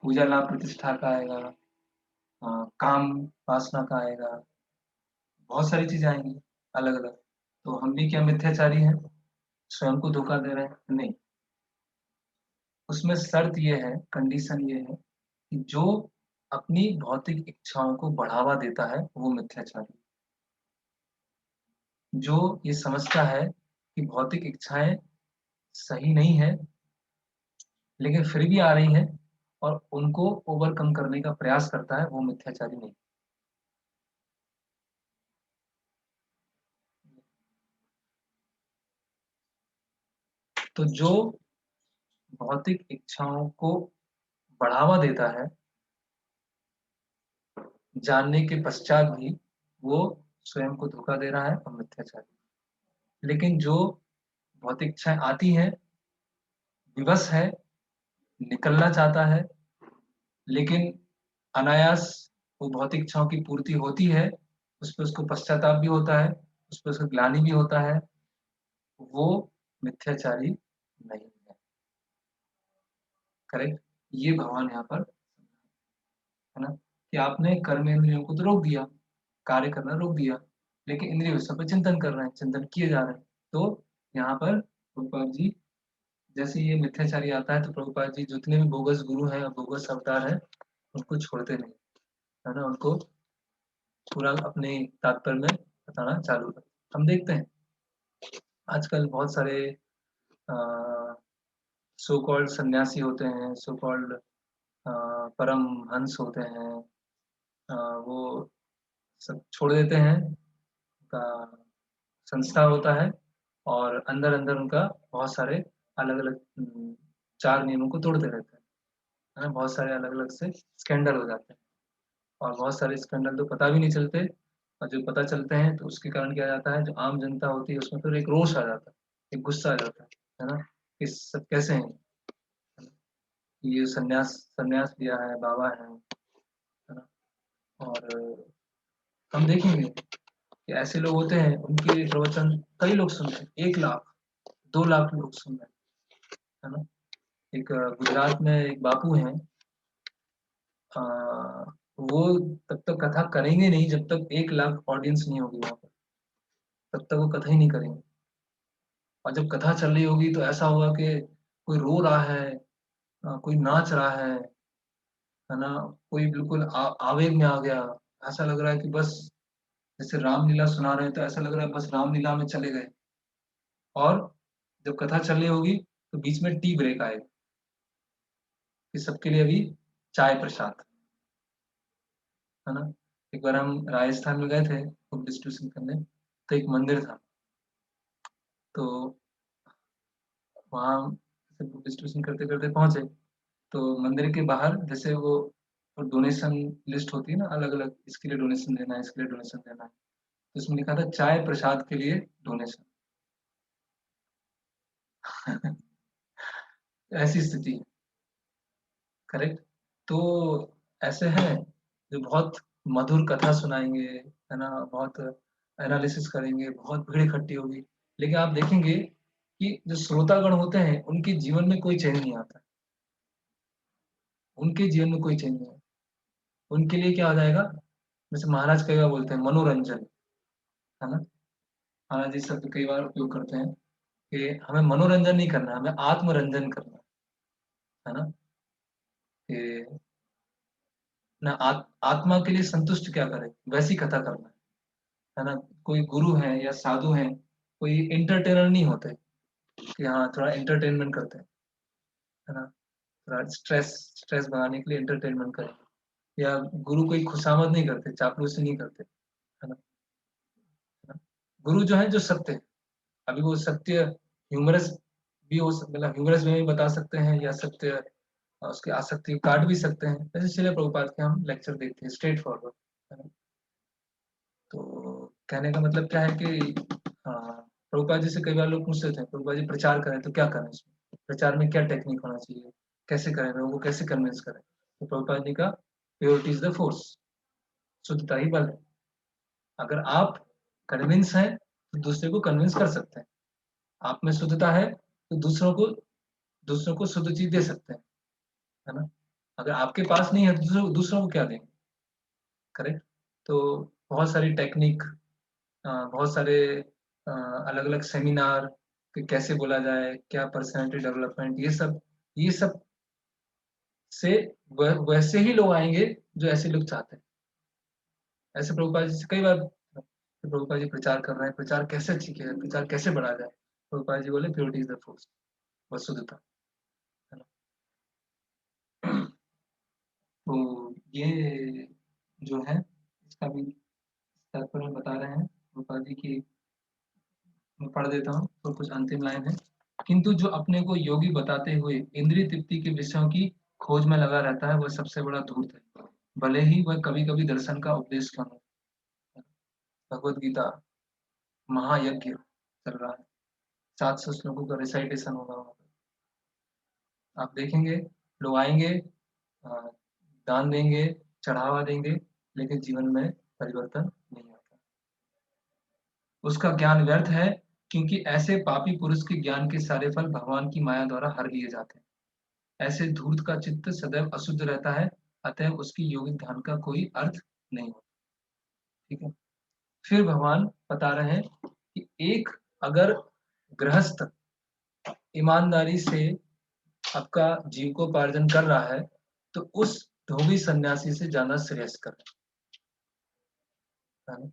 पूजा लाभ प्रतिष्ठा का आएगा, काम वासना का आएगा, बहुत सारी चीजें आएंगी अलग अलग। तो हम भी क्या मिथ्याचारी हैं, स्वयं को धोखा दे रहे हैं? नहीं। उसमें शर्त ये है, कंडीशन ये है कि जो अपनी भौतिक इच्छाओं को बढ़ावा देता है वो मिथ्याचारी। जो ये समझता है कि भौतिक इच्छाएं सही नहीं है लेकिन फिर भी आ रही हैं और उनको ओवरकम करने का प्रयास करता है, वो मिथ्याचारी नहीं। तो जो भौतिक इच्छाओं को बढ़ावा देता है जानने के पश्चात भी, वो स्वयं को धोखा दे रहा है और मिथ्याचारी। लेकिन जो भौतिक इच्छाएं आती हैं, विवश है, निकलना चाहता है, लेकिन अनायास वो भौतिक इच्छाओं की पूर्ति होती है, उस पर उसको पश्चाताप भी होता है, उस पर उसको ग्लानि भी होता है, वो मिथ्याचारी नहीं है। करेक्ट? ये भगवान यहाँ पर, है ना, कि आपने कर्म इंद्रियों को तो रोक दिया, कार्य करना रोक दिया, लेकिन इंद्रिय विषय पर चिंतन कर रहे हैं, चिंतन किए जा रहे हैं। तो यहाँ पर प्रभुपाद जी, जैसे ये मिथ्याचारी आता है तो प्रभुपाद जी जितने भी बोगस गुरु हैं, बोगस अवतार हैं, उनको छोड़ते नहीं, है ना, उनको पूरा अपने तात्पर्य में बताना चालू कर। हम देखते हैं आजकल बहुत सारे सो कॉल्ड सन्यासी होते हैं, सो कॉल्ड परम हंस होते हैं, वो सब छोड़ देते हैं, उनका संस्था होता है और अंदर-अंदर उनका बहुत सारे अलग-अलग 4 नियमों को तोड़ते रहते हैं, है ना? बहुत सारे अलग-अलग से स्कैंडल हो जाते हैं और बहुत सारे स्कैंडल तो पता भी नहीं चलते और जो पता चलते हैं तो उसके कारण क्या जाता है, जो आम जनता होती है उसमें फिर एक रोष आ जाता है, एक गुस्सा आ जाता है ना? कि सब कैसे हैं? ये सन्यास सन्यास लिया है, बाबा हैं, है ना? और हम देखेंगे कि ऐसे लोग होते हैं, उनके प्रवचन कई लोग सुनते हैं, 1 लाख, 2 लाख लोग सुन रहे हैं, है ना? एक गुजरात में एक बापू हैं, अ, वो तब तक कथा करेंगे नहीं जब तक 1 लाख ऑडियंस नहीं होगी वहाँ पर, तब तक वो कथा ही नहीं करेंगे। और जब कथा चल रही होगी तो ऐसा होगा कि कोई रो रहा है, कोई नाच रहा है ना? कोई बिल्कुल आवेग में आ गया, ऐसा लग रहा है कि बस जैसे रामलीला सुना रहे हैं तो ऐसा लग रहा है बस रामलीला में चले गए। और जब कथा चल रही होगी तो बीच में टी ब्रेक आएगा कि सबके लिए अभी चाय प्रसाद, है ना? एक बार हम राजस्थान में गए थे बुक डिस्ट्रीब्यूशन करने, तो एक मंदिर था, तो वहाँ से बुक डिस्ट्रीब्यूशन करते-करते पहुँचे, तो मंदिर के बाहर जैसे वो डोनेशन लिस्ट होती है ना, अलग-अलग इसके लिए डोनेशन देना है, इसके लिए डोनेशन देना है, तो उसमें लिखा था चाय प्रसाद के लिए डोनेशन। ऐसी स्थिति है, करेक्ट? तो ऐसे हैं जो बहुत मधुर कथा सुनाएँगे, है ना? बहुत एनालिसिस करेंगे, बहुत भीड़ इकट्ठी होगी, लेकिन आप देखेंगे कि जो श्रोतागण होते हैं, उनके जीवन में कोई चेंज नहीं आता है। उनके जीवन में कोई चेंज नहीं आता। उनके लिए क्या हो जाएगा, जैसे महाराज कई बार बोलते हैं मनोरंजन, है ना? महाराज जी शब्द कई बार उपयोग करते हैं कि हमें मनोरंजन नहीं करना है, हमें आत्मरंजन करना है ना? कि ना आत्मा के लिए संतुष्ट क्या करें, वैसी कथा करना है ना? कोई गुरु हैं या साधु हैं, कोई एंटरटेनर नहीं होते कि हाँ, थोड़ा एंटरटेनमेंट करते हैं, है ना? थोड़ा स्ट्रेस स्ट्रेस भगाने के लिए एंटरटेनमेंट करें या गुरु कोई खुशामद नहीं करते, चापलूसी नहीं करते, है ना? है ना? गुरु जो है जो सत्य है, अभी वो सत्य ह्यूमरस भी हो मतलब ह्यूमरस में भी बता सकते हैं या सत्य उसकी आसक्ति को काट भी सकते हैं। जैसे श्रील प्रभुपाद के हम लेक्चर देखते हैं स्ट्रेट फॉरवर्ड, है ना? तो कहने का मतलब क्या है कि प्रभुपाद जी से कई बार लोग पूछते थे, प्रभुपाद जी प्रचार करें तो क्या करें इसमें? प्रचार में क्या टेक्निक होना चाहिए? कैसे करें? लोगों को कैसे कन्विंस करें? तो प्रभुपाद जी का प्योरिटी इज़ द फोर्स, शुद्धता ही बल है। अगर आप कन्विंस हैं, तो दूसरे को कन्विंस कर सकते हैं। आप में शुद्धता है, तो दूसरों को शुद्ध चीज़ दे सकते हैं, है ना? अगर आपके पास नहीं है, तो दूसरों को क्या देंगे? करेक्ट? तो बहुत सारी टेक्निक, बहुत सारे अलग-अलग सेमिनार कि कैसे बोला जाए, क्या पर्सनैलिटी डेवलपमेंट, ये सब से वैसे ही लोग आएँगे जो ऐसे लोग चाहते हैं। ऐसे प्रभुपाद जी से कई बार प्रभुपाद जी प्रचार कर रहे हैं, प्रचार कैसे अच्छी किया जाए, प्रचार कैसे बढ़ाया जाए? प्रभुपाद जी बोले प्योरिटी इज़ द फोर्स, बस शुद्धता, है ना? तो ये जो है इसका भी तात्पर्य बता रहे हैं प्रभुपाद जी की। मैं पढ़ देता हूँ तो कुछ अंतिम लाइन है। किंतु जो अपने को योगी बताते हुए इंद्रिय तृप्ति के विषयों की खोज में लगा रहता है, वह सबसे बड़ा धूर्त है, भले ही वह कभी-कभी दर्शन का उपदेश क्यों न हो। भगवत गीता महायज्ञ चल रहा है, 700 श्लोकों का रिसाइटेशन होगा वहाँ पे। आप देखेंगे लोग आएँगे, अ, दान देंगे, चढ़ावा देंगे, लेकिन जीवन में परिवर्तन नहीं आता। उसका ज्ञान व्यर्थ है, क्योंकि ऐसे पापी पुरुष के ज्ञान के सारे फल भगवान की माया द्वारा हर लिए जाते हैं। ऐसे धूर्त का चित्त सदैव अशुद्ध रहता है, अतः उसकी योगिक ध्यान का कोई अर्थ नहीं होता। ठीक है? फिर भगवान बता रहे हैं कि एक अगर गृहस्थ ईमानदारी से आपका जीविकोपार्जन कर रहा है, तो उस धोबी सन्यासी से ज़्यादा श्रेयस्कर है ना?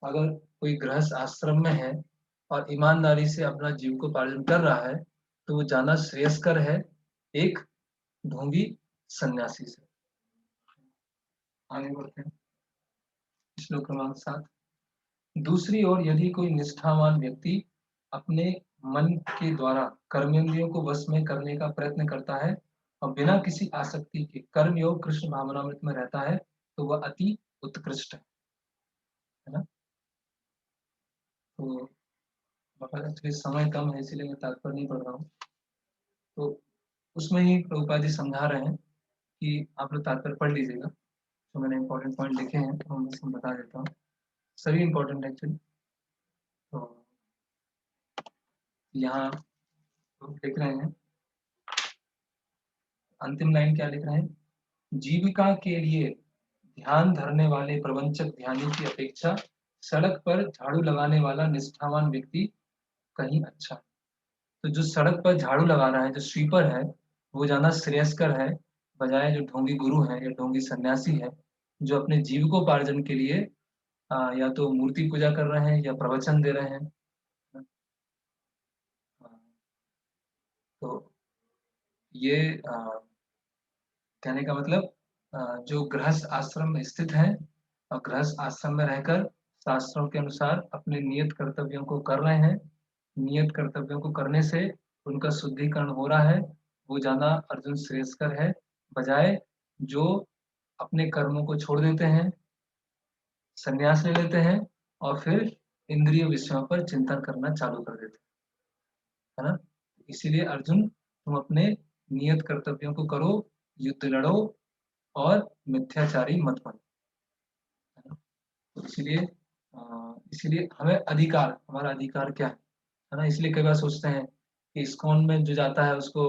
अगर कोई गृहस्थ आश्रम में है और ईमानदारी से अपना जीविकोपार्जन कर रहा है, तो वो ज्यादा श्रेयस्कर है एक ढोंगी सन्यासी से। आगे बढ़ते हैं। श्लोक क्रमांक 7। दूसरी ओर यदि कोई निष्ठावान व्यक्ति अपने मन के द्वारा कर्मेंद्रियों को वश में करने का प्रयत्न करता है और बिना किसी आसक्ति के कर्मयोग कृष्ण भावनामृत में रहता है, तो वह अति उत्कृष्ट है ना। तो एक्चुअली समय कम है, इसीलिए मैं तात्पर्य नहीं पढ़ रहा हूँ। तो उसमें ही प्रभुपाद जी समझा रहे हैं कि आप लोग तात्पर्य पढ़ लीजिएगा। तो मैंने इंपॉर्टेंट पॉइंट लिखे हैं, तो मैं इसमें बता देता हूँ। सभी इंपॉर्टेंट है एक्चुअली। तो यहाँ लिख रहे हैं, अंतिम लाइन क्या लिख रहे हैं, जीविका के लिए ध्यान धरने वाले प्रवंचक ध्यानी की अपेक्षा सड़क पर झाड़ू लगाने वाला निष्ठावान व्यक्ति कहीं अच्छा है। तो जो सड़क पर झाड़ू लगा रहा है, जो स्वीपर है, वो ज्यादा श्रेयस्कर है बजाय जो ढोंगी गुरु है या ढोंगी सन्यासी है, जो अपने जीविकोपार्जन के लिए या तो मूर्ति पूजा कर रहे हैं या प्रवचन दे रहे हैं। तो ये कहने का मतलब जो गृहस्थ आश्रम में स्थित है और गृहस्थ आश्रम में रहकर शास्त्रों के अनुसार अपने नियत कर्तव्यों को कर रहे हैं, नियत कर्तव्यों को करने से उनका शुद्धिकरण हो रहा है, वो ज्यादा अर्जुन श्रेयस्कर है बजाय जो अपने कर्मों को छोड़ देते हैं, संन्यास ले लेते हैं और फिर इंद्रिय विषयों पर चिंतन करना चालू कर देते हैं, है ना। इसीलिए अर्जुन, तुम अपने नियत कर्तव्यों को करो, युद्ध लड़ो और मिथ्याचारी मत बनो। तो इसीलिए हमें अधिकार, हमारा अधिकार क्या है ना। इसलिए कई बार सोचते हैं कि इस्कॉन में जो जाता है उसको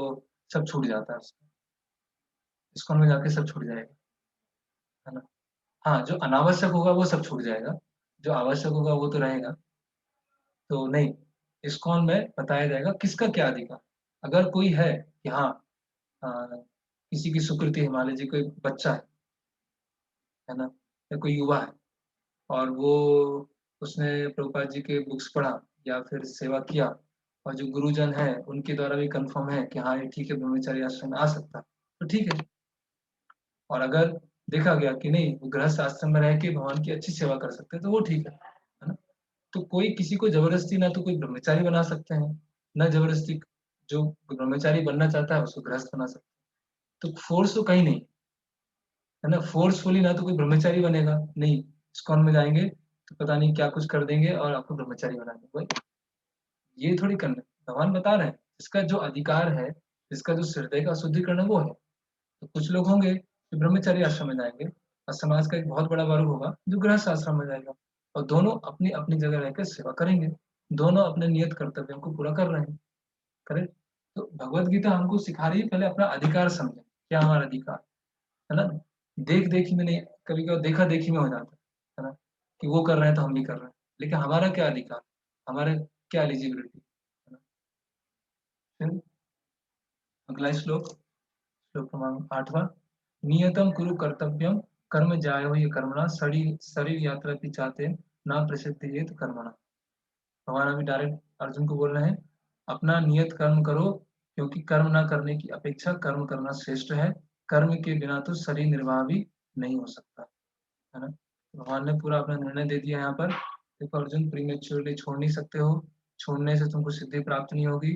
सब छूट जाता है, उसको इस्कॉन में जाके सब छूट जाएगा, है ना। हाँ, जो अनावश्यक होगा वो सब छूट जाएगा, जो आवश्यक होगा वो तो रहेगा। तो नहीं, इस्कॉन में बताया जाएगा किसका क्या अधिकार। अगर कोई है कि हाँ किसी की सुकृति, मान लीजिए कोई बच्चा है ना, या कोई युवा है और वो उसने प्रभुपाद जी के बुक्स पढ़ा या फिर सेवा किया और जो गुरुजन है उनके द्वारा भी कंफर्म है कि हाँ ये ठीक है, ब्रह्मचारी आश्रम में आ सकता है, तो ठीक है। और अगर देखा गया कि नहीं, वो गृहस्थ आश्रम में रह के भगवान की अच्छी सेवा कर सकते हैं, तो वो ठीक है ना। तो कोई किसी को जबरदस्ती ना तो कोई ब्रह्मचारी बना सकते हैं, ना जबरदस्ती जो ब्रह्मचारी बनना चाहता है उसको गृहस्थ बना सकते हैं। तो फोर्स तो कहीं नहीं है ना, फोर्सफुली ना तो कोई ब्रह्मचारी बनेगा, नहीं इस्कॉन में जाएंगे तो पता नहीं क्या कुछ कर देंगे और आपको ब्रह्मचारी बनाएंगे, भाई ये थोड़ी करना। भगवान बता रहे हैं इसका जो अधिकार है, इसका जो हृदय का शुद्धिकरण है वो है। तो कुछ लोग होंगे जो ब्रह्मचारी आश्रम में जाएंगे और समाज का एक बहुत बड़ा वर्ग होगा जो गृहस्थ आश्रम में जाएगा, और दोनों अपनी अपनी जगह रहकर सेवा करेंगे, दोनों अपने नियत कर्तव्यों को पूरा कर रहे हैं, करें। तो भगवत गीता हमको सिखा रही है पहले अपना अधिकार समझें, क्या हमारा अधिकार है ना। देख देखी में नहीं, कभी कभी देखा देखी में हो जाता है ना, कि वो कर रहे हैं तो हम भी कर रहे हैं, लेकिन हमारा क्या अधिकार, हमारे क्या एलिजिबिलिटी है ना। फिर अगला श्लोक, श्लोक क्रमांक 8वां। नियतम कुरु कर्तव्यम कर्म जायो हि कर्मणा शरीर यात्रा की चाहते ना प्रसिद्ध ये तो कर्मणा। भगवान अभी डायरेक्ट अर्जुन को बोल रहे हैं, अपना नियत कर्म करो, क्योंकि कर्म ना करने की अपेक्षा कर्म करना श्रेष्ठ है। कर्म के बिना तो शरीर निर्वाह भी नहीं हो सकता, है ना। भगवान ने पूरा अपना निर्णय दे दिया यहाँ पर। देखो अर्जुन, प्रीमेच्योरली छोड़ नहीं सकते हो, छोड़ने से तुमको सिद्धि प्राप्त नहीं होगी,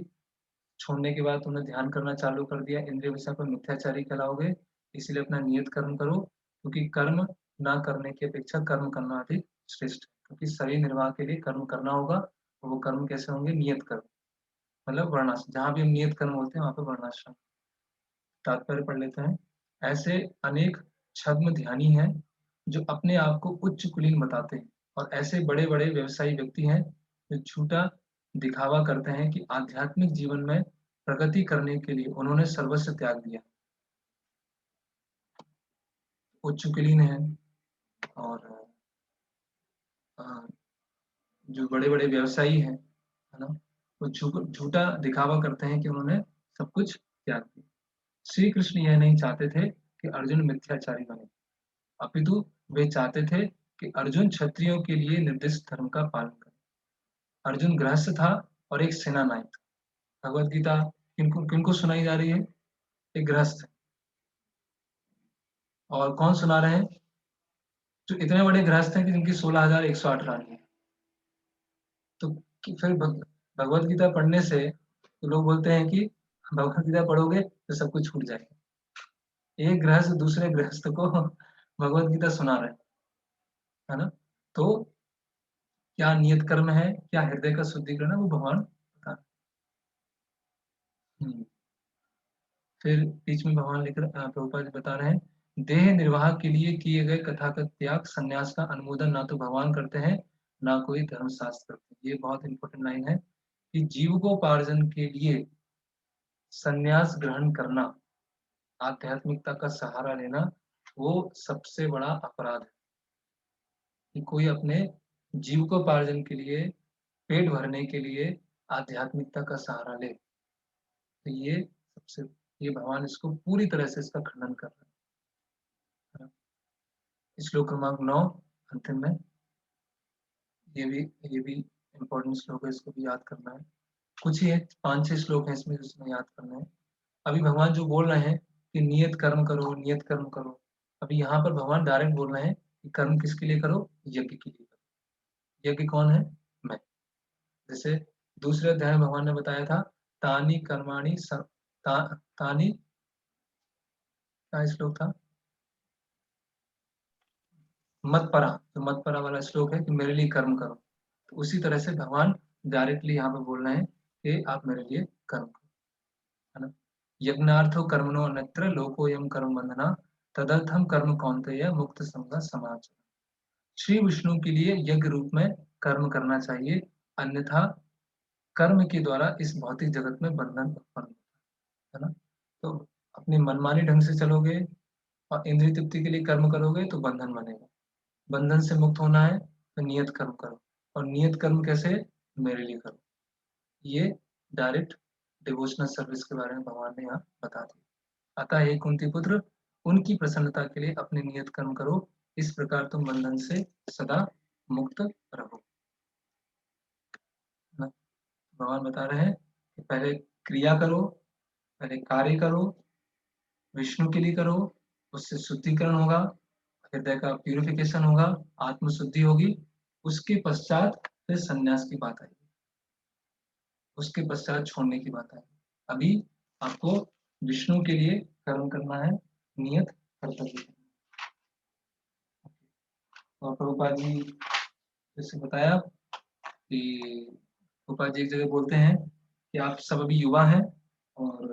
छोड़ने के बाद तुमने ध्यान करना चालू कर दिया, इंद्रिय विषय पर मिथ्याचारी कहलाओगे। इसलिए अपना नियत कर्म करो, क्योंकि कर्म ना करने की अपेक्षा कर्म करना अधिक श्रेष्ठ है। क्योंकि शरीर निर्वाह के लिए कर्म करना होगा, और वो कर्म कैसे होंगे, नियत कर्म, मतलब वर्णाश्रम। जहाँ भी हम नियत कर्म बोलते हैं वहां पर वर्णाश्रम। तात्पर्य पढ़ लेते हैं। ऐसे अनेक छद्म ध्यानी हैं जो अपने आप को उच्च कुलीन बताते हैं, और ऐसे बड़े बड़े व्यवसायी व्यक्ति हैं जो झूठा दिखावा करते हैं कि आध्यात्मिक जीवन में प्रगति करने के लिए उन्होंने सर्वस्व त्याग दिया। उच्च कुलीन है और जो बड़े बड़े व्यवसायी हैं, है ना, वो झूठा दिखावा करते हैं कि उन्होंने सब कुछ त्याग दिया। श्री कृष्ण यह नहीं चाहते थे कि अर्जुन मिथ्याचारी बने, अपितु वे चाहते थे कि अर्जुन क्षत्रियों के लिए निर्दिष्ट धर्म का पालन करे। अर्जुन गृहस्थ था और एक सेना नायक था। भगवत गीता किनको किनको सुनाई जा रही है? एक गृहस्थ। और कौन सुना रहे हैं? जो इतने बड़े गृहस्थ हैं कि जिनकी 16,108 रानी है। तो फिर भगवत गीता पढ़ने से तो लोग बोलते हैं कि भगवत गीता पढ़ोगे तो सब कुछ छूट जाएगा। एक गृहस्थ दूसरे गृहस्थ को भगवत गीता सुना रहे है ना। तो क्या नियत कर्म है, क्या हृदय का शुद्धिकरण है, वो भगवान बता रहे हैं। फिर बीच में भगवान लेकर प्रभुपाद जी बता रहे हैं, देह निर्वाह के लिए किए गए कथागत त्याग संन्यास का अनुमोदन ना तो भगवान करते हैं ना कोई धर्मशास्त्र करते हैं। ये बहुत इंपॉर्टेंट लाइन है कि जीविकोपार्जन के लिए संन्यास ग्रहण करना, आध्यात्मिकता का सहारा लेना, वो सबसे बड़ा अपराध है। कि कोई अपने जीविकोपार्जन के लिए, पेट भरने के लिए आध्यात्मिकता का सहारा ले, तो ये भगवान इसको पूरी तरह से इसका खंडन कर रहे हैं। श्लोक क्रमांक 9 अंतिम में, ये भी इम्पोर्टेंट श्लोक है, इसको भी याद करना है। कुछ ही है, 5-6 श्लोक हैं इसमें जिसमें याद करना है। अभी भगवान जो बोल रहे हैं कि नियत कर्म करो, नियत कर्म करो, अभी यहाँ पर भगवान डायरेक्ट बोल रहे हैं कि कर्म किसके लिए करो? यज्ञ के लिए करो। यज्ञ कौन है? मैं। जैसे दूसरे अध्याय में भगवान ने बताया था, तानी कर्माणी तानी, क्या श्लोक था? मतपरा, तो मतपरा वाला श्लोक है कि मेरे लिए कर्म करो। तो उसी तरह से भगवान डायरेक्टली यहाँ पर बोल रहे हैं कि आप मेरे लिए कर्म करो, है ना। यज्ञार्थो कर्मणो अन्यत्र लोकोयम कर्म बंधना तदर्थम कर्म कौन्तेय मुक्त संग समाज। श्री विष्णु के लिए यज्ञ रूप में कर्म करना चाहिए, अन्यथा कर्म के द्वारा इस भौतिक जगत में बंधन उत्पन्न होता है ना। तो अपनी मनमानी ढंग से चलोगे और इंद्रिय तृप्ति के लिए कर्म करोगे तो बंधन बनेगा। बंधन से मुक्त होना है तो नियत कर्म करो, और नियत कर्म कैसे? मेरे लिए करो। ये डायरेक्ट डिवोशनल सर्विस के बारे में भगवान ने यहाँ बता दिया। अतः हे कुंती पुत्र, उनकी प्रसन्नता के लिए अपने नियत कर्म करो, इस प्रकार तुम बंधन से सदा मुक्त रहो। भगवान बता रहे हैं कि पहले क्रिया करो, पहले कार्य करो, विष्णु के लिए करो, उससे शुद्धिकरण होगा, हृदय का प्यूरिफिकेशन होगा, आत्मशुद्धि होगी। उसके पश्चात फिर संन्यास की बात आएगी, उसके पश्चात छोड़ने की बात आएगी। अभी आपको विष्णु के लिए कर्म करना है, नियत कर्तव्य। और प्रभुपाद जी जैसे बताया कि प्रभुपाद जी एक जगह बोलते हैं कि आप सब अभी युवा हैं और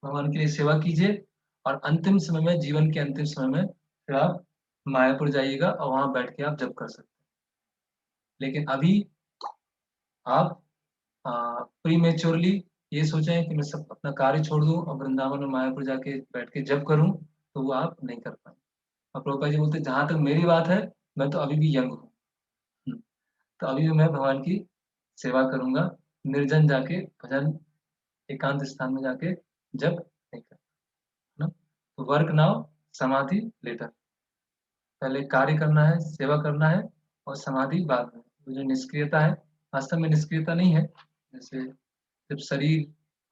भगवान के लिए सेवा कीजिए, और अंतिम समय में, जीवन के अंतिम समय में फिर आप मायापुर जाइएगा और वहां बैठ के आप जप कर सकते हैं। लेकिन अभी आप प्रीमेच्योरली ये सोचें कि मैं सब अपना कार्य छोड़ दूं और वृंदावन और मायापुर जाके बैठ के जप करूं, तो वो आप नहीं कर पाएंगे। और प्रभुपाद जी बोलते जहां तक मेरी बात है, मैं तो अभी भी यंग हूँ, तो अभी भी मैं भगवान की सेवा करूंगा, निर्जन जाके भजन एकांत स्थान में जाके जप नहीं करना। तो वर्क नाउ, समाधि लेटर। पहले कार्य करना है, सेवा करना है, और समाधि बाद में। तो जो निष्क्रियता है, वास्तव में निष्क्रियता नहीं है। जैसे जब शरीर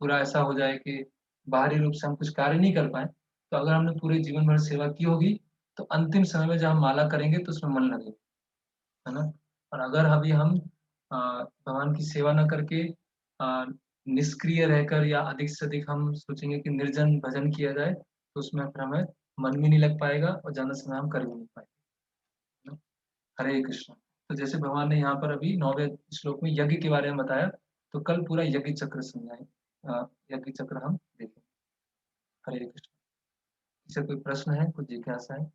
पूरा ऐसा हो जाए कि बाहरी रूप से हम कुछ कार्य नहीं कर पाए, तो अगर हमने पूरे जीवन भर सेवा की होगी तो अंतिम समय में जब हम माला करेंगे तो उसमें मन लगेगा, है ना। और अगर अभी हम भगवान की सेवा न करके निष्क्रिय रहकर या अधिक से अधिक हम सोचेंगे कि निर्जन भजन किया जाए, तो उसमें फिर हमें मन भी नहीं लग पाएगा और ज्यादा समय हम कर भी नहीं पाएंगे। हरे कृष्ण। तो जैसे भगवान ने यहाँ पर अभी 9वें श्लोक में यज्ञ के बारे में बताया, तो कल पूरा यज्ञ चक्र समझाएं, यज्ञ चक्र हम देखें। हरे कृष्ण। इससे कोई प्रश्न है, कुछ जिज्ञासा है?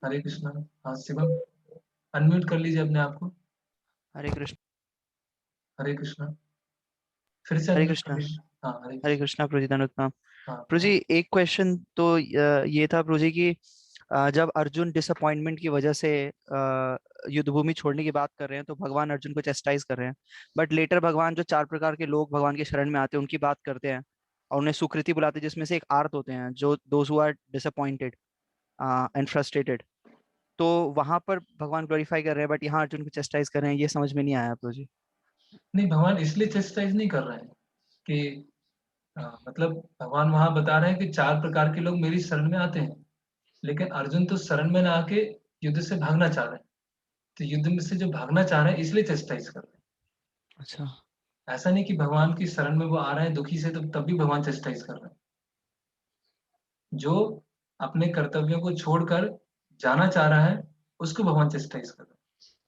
हरे कृष्ण। हाँ शिवम, अनम्यूट कर लीजिए अपने आप को। हरे कृष्ण। हरे कृष्ण। फिर से हरे अनम्यूट कृष्ण। कर लीजिए। हाँ हरे हरे कृष्ण। कृष्णा प्रभु जी, धन्यवाद प्रणाम। हाँ प्रभु जी एक क्वेश्चन तो ये था प्रभु जी कि जब अर्जुन डिसअपॉइंटमेंट की वजह से युद्ध भूमि छोड़ने की बात कर रहे हैं तो भगवान अर्जुन को चेस्टाइज कर रहे हैं, बट लेटर भगवान जो 4 प्रकार के लोग भगवान के शरण में आते हैं उनकी बात करते हैं और उन्हें सुकृति बुलाते हैं, जिसमें से एक आर्त होते हैं जो those who are disappointed and frustrated. तो वहां पर भगवान ग्लोरीफाई कर रहे हैं, बट यहाँ अर्जुन को चेस्टाइज कर रहे हैं, ये समझ में नहीं आया प्रभु जी। नहीं, भगवान इसलिए चेस्टाइज नहीं कर रहे हैं कि मतलब भगवान वहां बता रहे हैं कि 4 प्रकार के लोग मेरी शरण में आते हैं, लेकिन अर्जुन तो शरण में ना आके युद्ध से भागना चाह रहे हैं। तो युद्ध में से जो भागना चाह रहे हैं इसलिए चेस्टाइज कर रहे हैं। अच्छा, ऐसा नहीं कि भगवान की शरण में वो आ रहे हैं दुखी से, तो तब भी भगवान चेस्टाइज कर रहे हैं। जो अपने कर्तव्यों को छोड़कर जाना चाह रहा है उसको भगवान चेस्टाइज कर रहे हैं।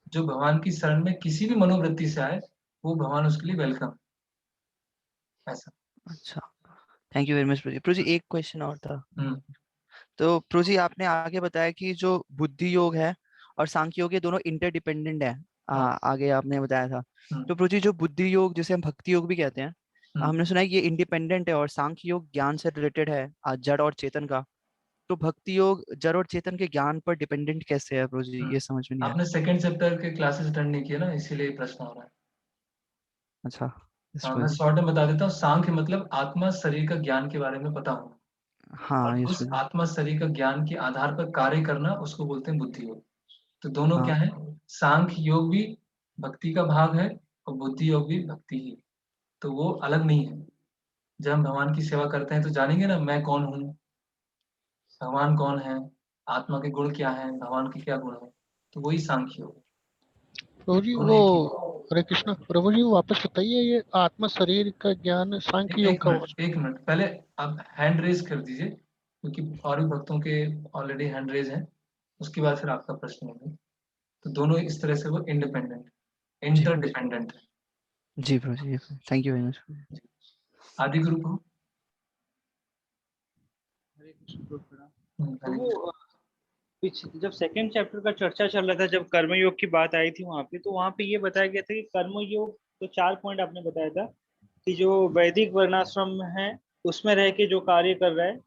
जो भगवान की शरण में किसी भी मनोवृत्ति से आए वो भगवान उसके लिए वेलकम, ऐसा। अच्छा, थैंक यू वेरी मच प्रभु जी। प्रभु जी एक क्वेश्चन और था। हम्म तो प्रभु जी आपने आगे बताया कि जो बुद्धि योग है और सांख्य योग ये दोनों इंटरडिपेंडेंट है, हाँ। आगे आपने बताया था। हम्म तो प्रभु जी जो बुद्धि योग जिसे हम भक्ति योग भी कहते हैं, हमने सुना है कि ये इंडिपेंडेंट है और सांख्य योग ज्ञान से रिलेटेड है, जड़ और चेतन का। तो भक्ति योग जड़ और चेतन के ज्ञान पर डिपेंडेंट कैसे है प्रभु जी, ये समझ में नहीं आया। आपने सेकंड चैप्टर के क्लासेस अटेंड नहीं किए ना, इसीलिए ये प्रश्न हो रहा है। अच्छा, यस हाँ, प्रभु मैं जी। शॉर्ट में बता देता हूँ। सांख्य मतलब आत्मा शरीर का ज्ञान के बारे में पता होना, हाँ, और यस उस प्रभु जी। आत्मा शरीर का ज्ञान के आधार पर कार्य करना उसको बोलते हैं बुद्धि योग। तो दोनों क्या हाँ, है, सांख्य योग भी भक्ति का भाग है और बुद्धि योग भी भक्ति ही, तो वो अलग नहीं है। जब हम भगवान की सेवा करते हैं तो जानेंगे ना मैं कौन हूँ, भगवान कौन है, आत्मा के गुण क्या है, भगवान के क्या गुण है, तो वही सांख्य योग। प्रभु जी दोनों वो एक ही है। हरे कृष्णा, प्रभु जी वापस बताइए, ये आत्मा शरीर का ज्ञान सांख्य योग एक का मिनट, एक मिनट, पहले आप हैंड रेज कर दीजिए, क्योंकि और भी भक्तों के ऑलरेडी हैंड रेज हैं, उसके बाद फिर आपका प्रश्न होगा। तो दोनों इस तरह से वो इंडिपेंडेंट, जी इंटरडिपेंडेंट है। जी प्रभु जी, थैंक यू वेरी मच। आदि गुरु को हरे कृष्ण प्रभु प्रणाम। तो हरे वो जब सेकंड चैप्टर का चर्चा चल रहा था, जब कर्मयोग की बात आई थी वहां पे, तो वहां पे ये बताया गया था कि कर्मयोग, तो 4 पॉइंट आपने बताया था कि जो वैदिक वर्णाश्रम है उसमें रह के जो कार्य कर रहा है,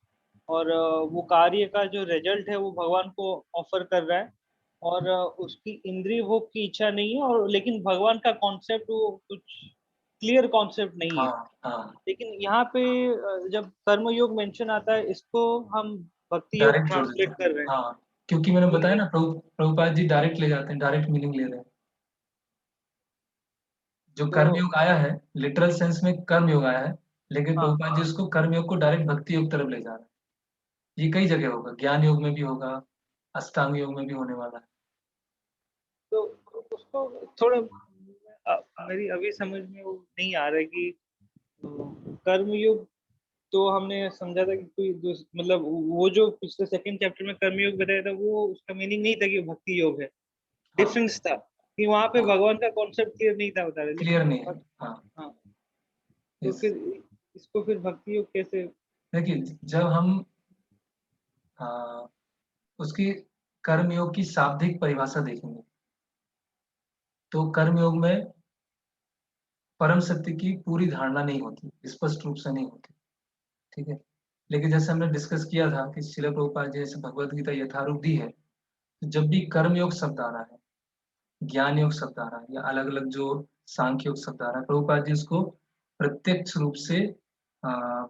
और वो कार्य का जो रिजल्ट है वो भगवान को ऑफर कर रहा है, और उसकी इंद्रिय भोग की इच्छा नहीं है, और लेकिन भगवान का कॉन्सेप्ट वो कुछ क्लियर कॉन्सेप्ट नहीं है। हाँ हाँ, लेकिन यहाँ पे जब कर्मयोग मेंशन आता है, इसको हम भक्ति योग डायरेक्ट जोड़ देते ट्रांसलेट हैं। कर रहे हैं। हाँ, क्योंकि मैंने तो बताया ये ना, प्रभुपाद जी डायरेक्ट ले जाते हैं, डायरेक्ट मीनिंग ले रहे हैं। जो तो कर्मयोग आया है लिटरल सेंस में कर्मयोग आया है, लेकिन हाँ, प्रभुपाद जी उसको कर्मयोग को डायरेक्ट भक्ति योग तरफ ले जा रहे हैं। ये कई जगह होगा, ज्ञान योग में भी होगा, अष्टांग योग में भी होने वाला है। तो उसको थोड़ा मेरी अभी समझ में वो नहीं आ रहा है कि कर्मयोग, तो हमने समझा था कि कोई मतलब वो जो पिछले सेकंड चैप्टर में कर्मयोग बताया था, वो उसका मीनिंग नहीं था कि वो भक्ति योग है। हाँ डिफरेंस था कि वहां पे हाँ, भगवान का कॉन्सेप्ट क्लियर नहीं था बता रहे, क्लियर लेकिन नहीं है। हाँ, हाँ, तो yes। फिर इसको फिर भक्ति योग कैसे? देखिए, जब हम आ, उसकी कर्मयोग की शाब्दिक परिभाषा देखेंगे तो कर्मयोग में परम सत्य की पूरी धारणा नहीं होती, स्पष्ट रूप से नहीं होती, ठीक है। लेकिन जैसे हमने डिस्कस किया था कि श्रील प्रभुपाद जी जैसे भगवद गीता यथारूप दी है, तो जब भी कर्मयोग शब्द आ रहा है, ज्ञान योग शब्द आ रहा है, या अलग अलग जो सांख्य योग शब्द आ रहा है, प्रभुपाद जी उसको प्रत्यक्ष रूप से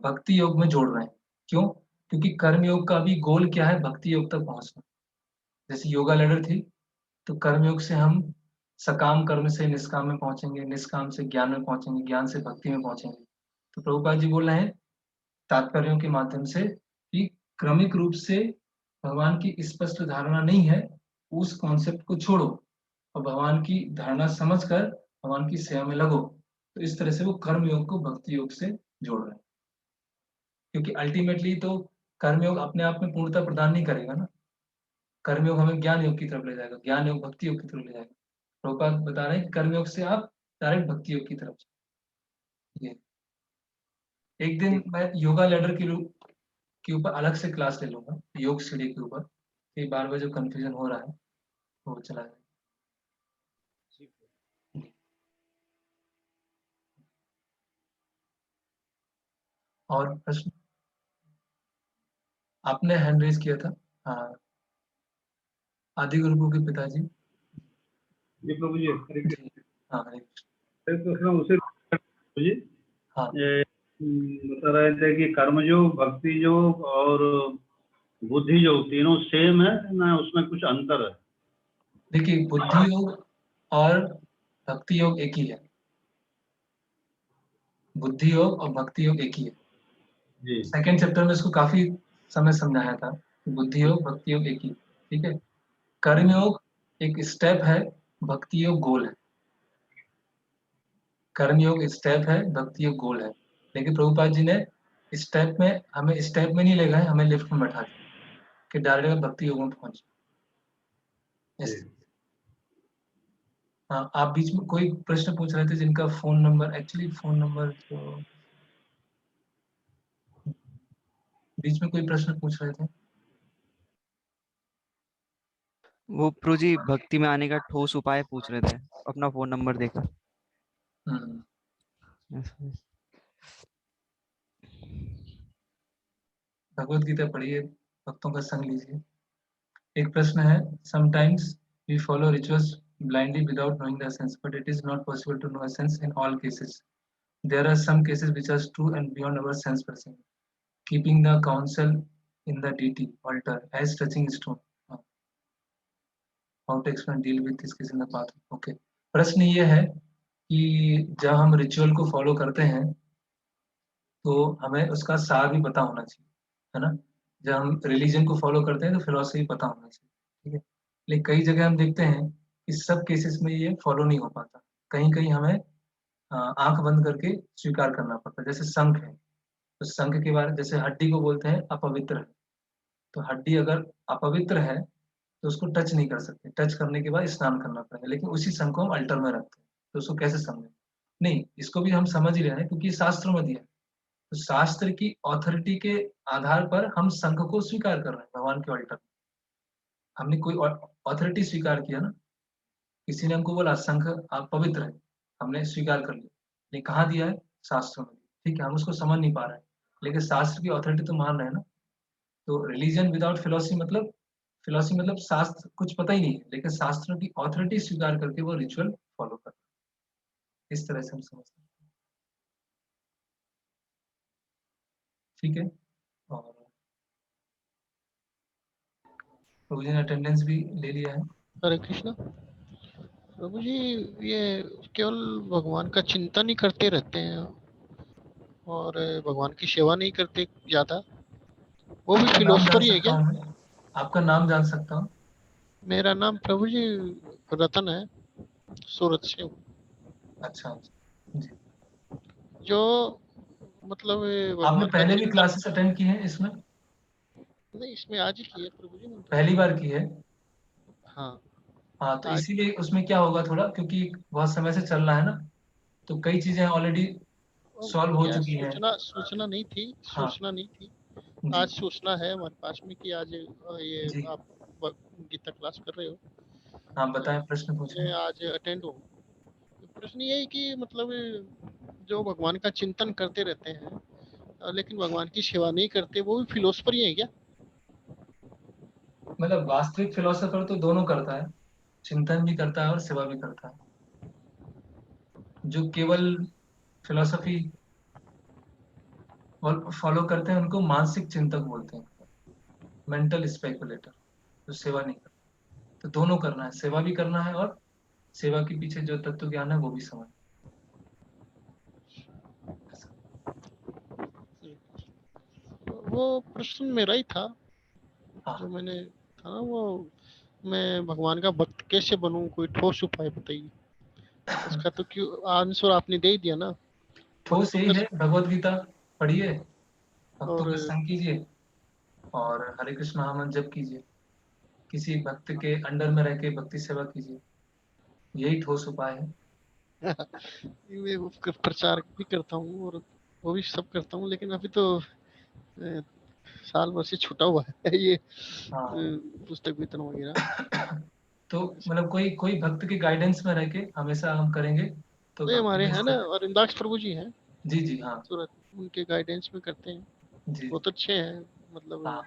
भक्ति योग में जोड़ रहे हैं। क्यों? क्योंकि कर्म योग का भी गोल क्या है, भक्ति योग तक पहुंचना। जैसे योगा लैडर थी, तो कर्म योग से हम सकाम कर्म से निष्काम में पहुंचेंगे, निष्काम से ज्ञान में पहुंचेंगे, ज्ञान से भक्ति में पहुंचेंगे। तो प्रभुपाद जी बोल रहे हैं तात्पर्यों के माध्यम से कि क्रमिक रूप से भगवान की स्पष्ट धारणा नहीं है, उस कॉन्सेप्ट को छोड़ो और भगवान की धारणा समझकर भगवान की सेवा में लगो। तो इस तरह से वो कर्म योग को भक्ति योग से जोड़ रहे हैं, क्योंकि अल्टीमेटली तो कर्म योग अपने आप में पूर्णता प्रदान नहीं करेगा ना। कर्म योग हमें ज्ञान योग की तरफ ले जाएगा, ज्ञान योग भक्ति योग की तरफ ले जाएगा। प्रभुपाद बता रहे हैं कर्म योग से आप डायरेक्ट भक्ति योग की तरफ जाइए। एक दिन ठीक। मैं योगा लैडर के ऊपर अलग से क्लास ले लूंगा, योग सीढ़ी के ऊपर, कि बार बार जो कंफ्यूजन हो रहा है वो चला जाए। और प्रश्न? आपने हैंड रेज किया था। हाँ, आदि गुरु के पिताजी। जी प्रभु जी, हरे जी कृष्ण। हाँ हरे कृष्ण। एक प्रश्न उसे प्रभु जी, हाँ ये बता रहे थे कि कर्मयोग, भक्ति योग और बुद्धि योग तीनों सेम है ना, उसमें कुछ अंतर है? देखिए बुद्धि योग और भक्ति योग एक ही है। बुद्धि योग और भक्ति योग एक ही है। जी सेकंड चैप्टर में इसको काफी समय समझाया था कि बुद्धि योग भक्ति योग एक ही, ठीक है। कर्म योग एक स्टेप है, भक्ति योग गोल है। कर्म योग स्टेप है, भक्ति योग गोल है। लेकिन प्रभुपाद जी ने स्टेप में हमें स्टेप में नहीं ले गए, हमें लिफ्ट में बैठा दिया कि डायरेक्ट भक्ति योग में पहुंचे। जी। इस हाँ, आप बीच में कोई प्रश्न पूछ रहे थे जिनका phone number, actually phone number तो बीच में कोई प्रश्न पूछ रहे थे। वो प्रभु जी भक्ति में आने का ठोस उपाय पूछ रहे थे, अपना फोन नंबर देकर। हम्म, भगवत गीता पढ़िए, भक्तों का संग लीजिए। एक प्रश्न है, sometimes we follow rituals blindly without knowing the essence, but it is not possible to know essence in all cases. There are some cases which are true and beyond our sense perception. Keeping the counsel in the deity altar as touching stone. How to explain deal with this case in the path? Okay. प्रश्न ये है कि जब हम ritual को follow करते हैं तो हमें उसका सार भी पता होना चाहिए, है ना। जब हम रिलीजन को फॉलो करते हैं तो फिलोसफी पता होना चाहिए, ठीक है। लेकिन कई जगह हम देखते हैं कि सब केसेस में ये फॉलो नहीं हो पाता। कहीं कहीं हमें आंख बंद करके स्वीकार करना पड़ता है। जैसे शंख है, तो शंख के बारे, जैसे हड्डी को बोलते हैं अपवित्र है, तो हड्डी अगर अपवित्र है तो उसको टच नहीं कर सकते, टच करने के बाद स्नान करना पड़ेगा। लेकिन उसी शंख को हम अल्टर में रखते हैं, तो उसको कैसे समझें? नहीं, इसको भी हम समझ ही रहे हैं क्योंकि शास्त्रों में दिया है। तो शास्त्र की ऑथोरिटी के आधार पर हम शंख को स्वीकार कर रहे हैं भगवान के अल्टर में। हमने कोई ऑथोरिटी स्वीकार किया ना, किसी ने हमको बोला शंख आप पवित्र है, हमने स्वीकार कर लिया। ये कहाँ दिया है? शास्त्रों में। ठीक है, हम उसको समझ नहीं पा रहे हैं, लेकिन शास्त्र की ऑथोरिटी तो मान रहे हैं ना। तो रिलीजन विदाउट फिलोसफी मतलब शास्त्र कुछ पता ही नहीं है, लेकिन शास्त्रों की ऑथोरिटी स्वीकार करके वो रिचुअल फॉलो कर, इस तरह से हम समझते हैं। ठीक है, और प्रभु जी ने अटेंडेंस भी ले लिया है। हरे कृष्णा। प्रभु जी, ये केवल भगवान का चिंतन ही करते रहते हैं और भगवान की सेवा नहीं करते ज्यादा, वो भी आपका नाम जान फिलोसफर ही है सकता क्या? हूँ मैं? आपका नाम जान सकता हूँ? मेरा नाम प्रभु जी रतन है, सूरत से हूँ। अच्छा अच्छा जी। जो मतलब आपने भगवान का पहले भी चिंतन, क्लासेस अटेंड की हैं इसमें? नहीं इसमें आज ही की है प्रभु जी मैंने तो। पहली बार की है? हाँ हाँ, तो आज। इसीलिए उसमें क्या होगा थोड़ा, क्योंकि बहुत समय से चल रहा है ना, तो कई चीजें ऑलरेडी सॉल्व हो क्या चुकी हैं। सूचना नहीं थी, हाँ सूचना नहीं थी। जी आज सूचना है हमारे पास में कि आज ये जी। आप गीता क्लास कर रहे हो, हाँ बताएं, प्रश्न पूछें। मैं आज अटेंड हूँ। प्रश्न ये है कि मतलब जो भगवान का चिंतन करते रहते हैं लेकिन भगवान की सेवा नहीं करते, वो भी फिलोसफर ही है क्या? मतलब वास्तविक फिलोसोफर तो दोनों करता है, चिंतन भी करता है और सेवा भी करता है। जो केवल फिलोसफी फॉलो करते हैं उनको मानसिक चिंतक बोलते हैं, मेंटल स्पेकुलेटर, जो सेवा नहीं करते। तो दोनों करना है, सेवा भी करना है और सेवा के पीछे जो तत्व ज्ञान है वो भी समझ। वो प्रश्न मेरा ही था हाँ जो मैंने था ना, वो मैं भगवान का भक्त कैसे बनूं, कोई ठोस उपाय बताइए। उसका तो क्यों आंसर आपने दे ही दिया ना। ठोस भक्तों यही का है, भगवत गीता पढ़िए, भक्तों और का संग कीजिए और हरे कृष्ण महामंत्र जप कीजिए, किसी भक्त के अंडर में रह के भक्ति सेवा कीजिए, यही ठोस उपाय है। मैं वो प्रचार भी करता हूँ और वो भी सब करता हूँ, लेकिन अभी तो साल भर से छूटा हुआ है ये हाँ पुस्तक वितरण वगैरह। तो मतलब कोई कोई भक्त के गाइडेंस में रह के हमेशा हम करेंगे तो ये भक्ति हमारे में है ना अरिंदाक्ष प्रभु जी हैं जी जी हाँ सूरत, उनके गाइडेंस में करते हैं। जी बहुत अच्छे हैं, मतलब हाँ।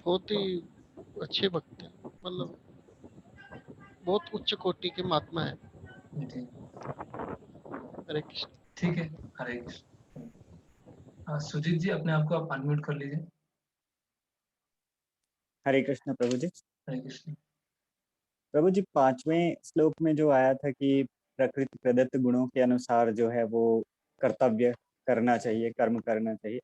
बहुत तो ही अच्छे भक्त हैं, मतलब बहुत उच्च कोटि के महात्मा है। जी, हरे कृष्ण। ठीक है, हरे कृष्ण। सुजीत जी, अपने आप को आप अनम्यूट कर लीजिए। हरे कृष्ण प्रभु जी। हरे कृष्ण। प्रभु जी 5वें श्लोक में जो आया था कि प्रकृति प्रदत्त गुणों के अनुसार जो है वो कर्तव्य करना चाहिए, कर्म करना चाहिए।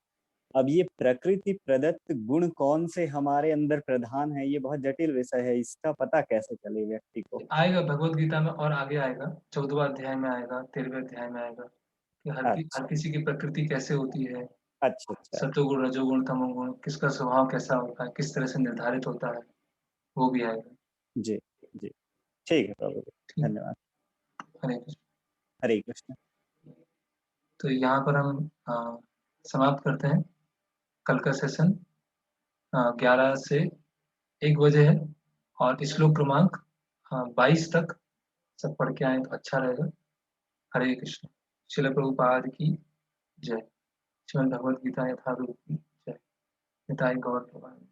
अब ये प्रकृति प्रदत्त गुण कौन से हमारे अंदर प्रधान है, ये बहुत जटिल विषय है। इसका पता कैसे चले व्यक्ति को? आएगा भगवत गीता में और आगे आएगा, 14वां अध्याय में आएगा, 13वें अध्याय में आएगा कि हर अच्छा किसी की प्रकृति कैसे होती है, अच्छा अच्छा। सत्वगुण, रजोगुण, तमोगुण, किसका स्वभाव कैसा होता है, किस तरह से निर्धारित होता है, वो भी आएगा। जी जी, ठीक है प्रभु जी, ठीक। धन्यवाद। हरे कृष्ण। हरे कृष्ण। तो यहाँ पर हम समाप्त करते हैं। कल का सेशन 11 से 1 बजे है और श्लोक क्रमांक 22 तक सब पढ़ के आए तो अच्छा रहेगा। हरे कृष्ण। श्रील प्रभुपाद की जय। श्रीमद् भगवद गीता यथारूप की जय। निताई गौर प्रभुपाद।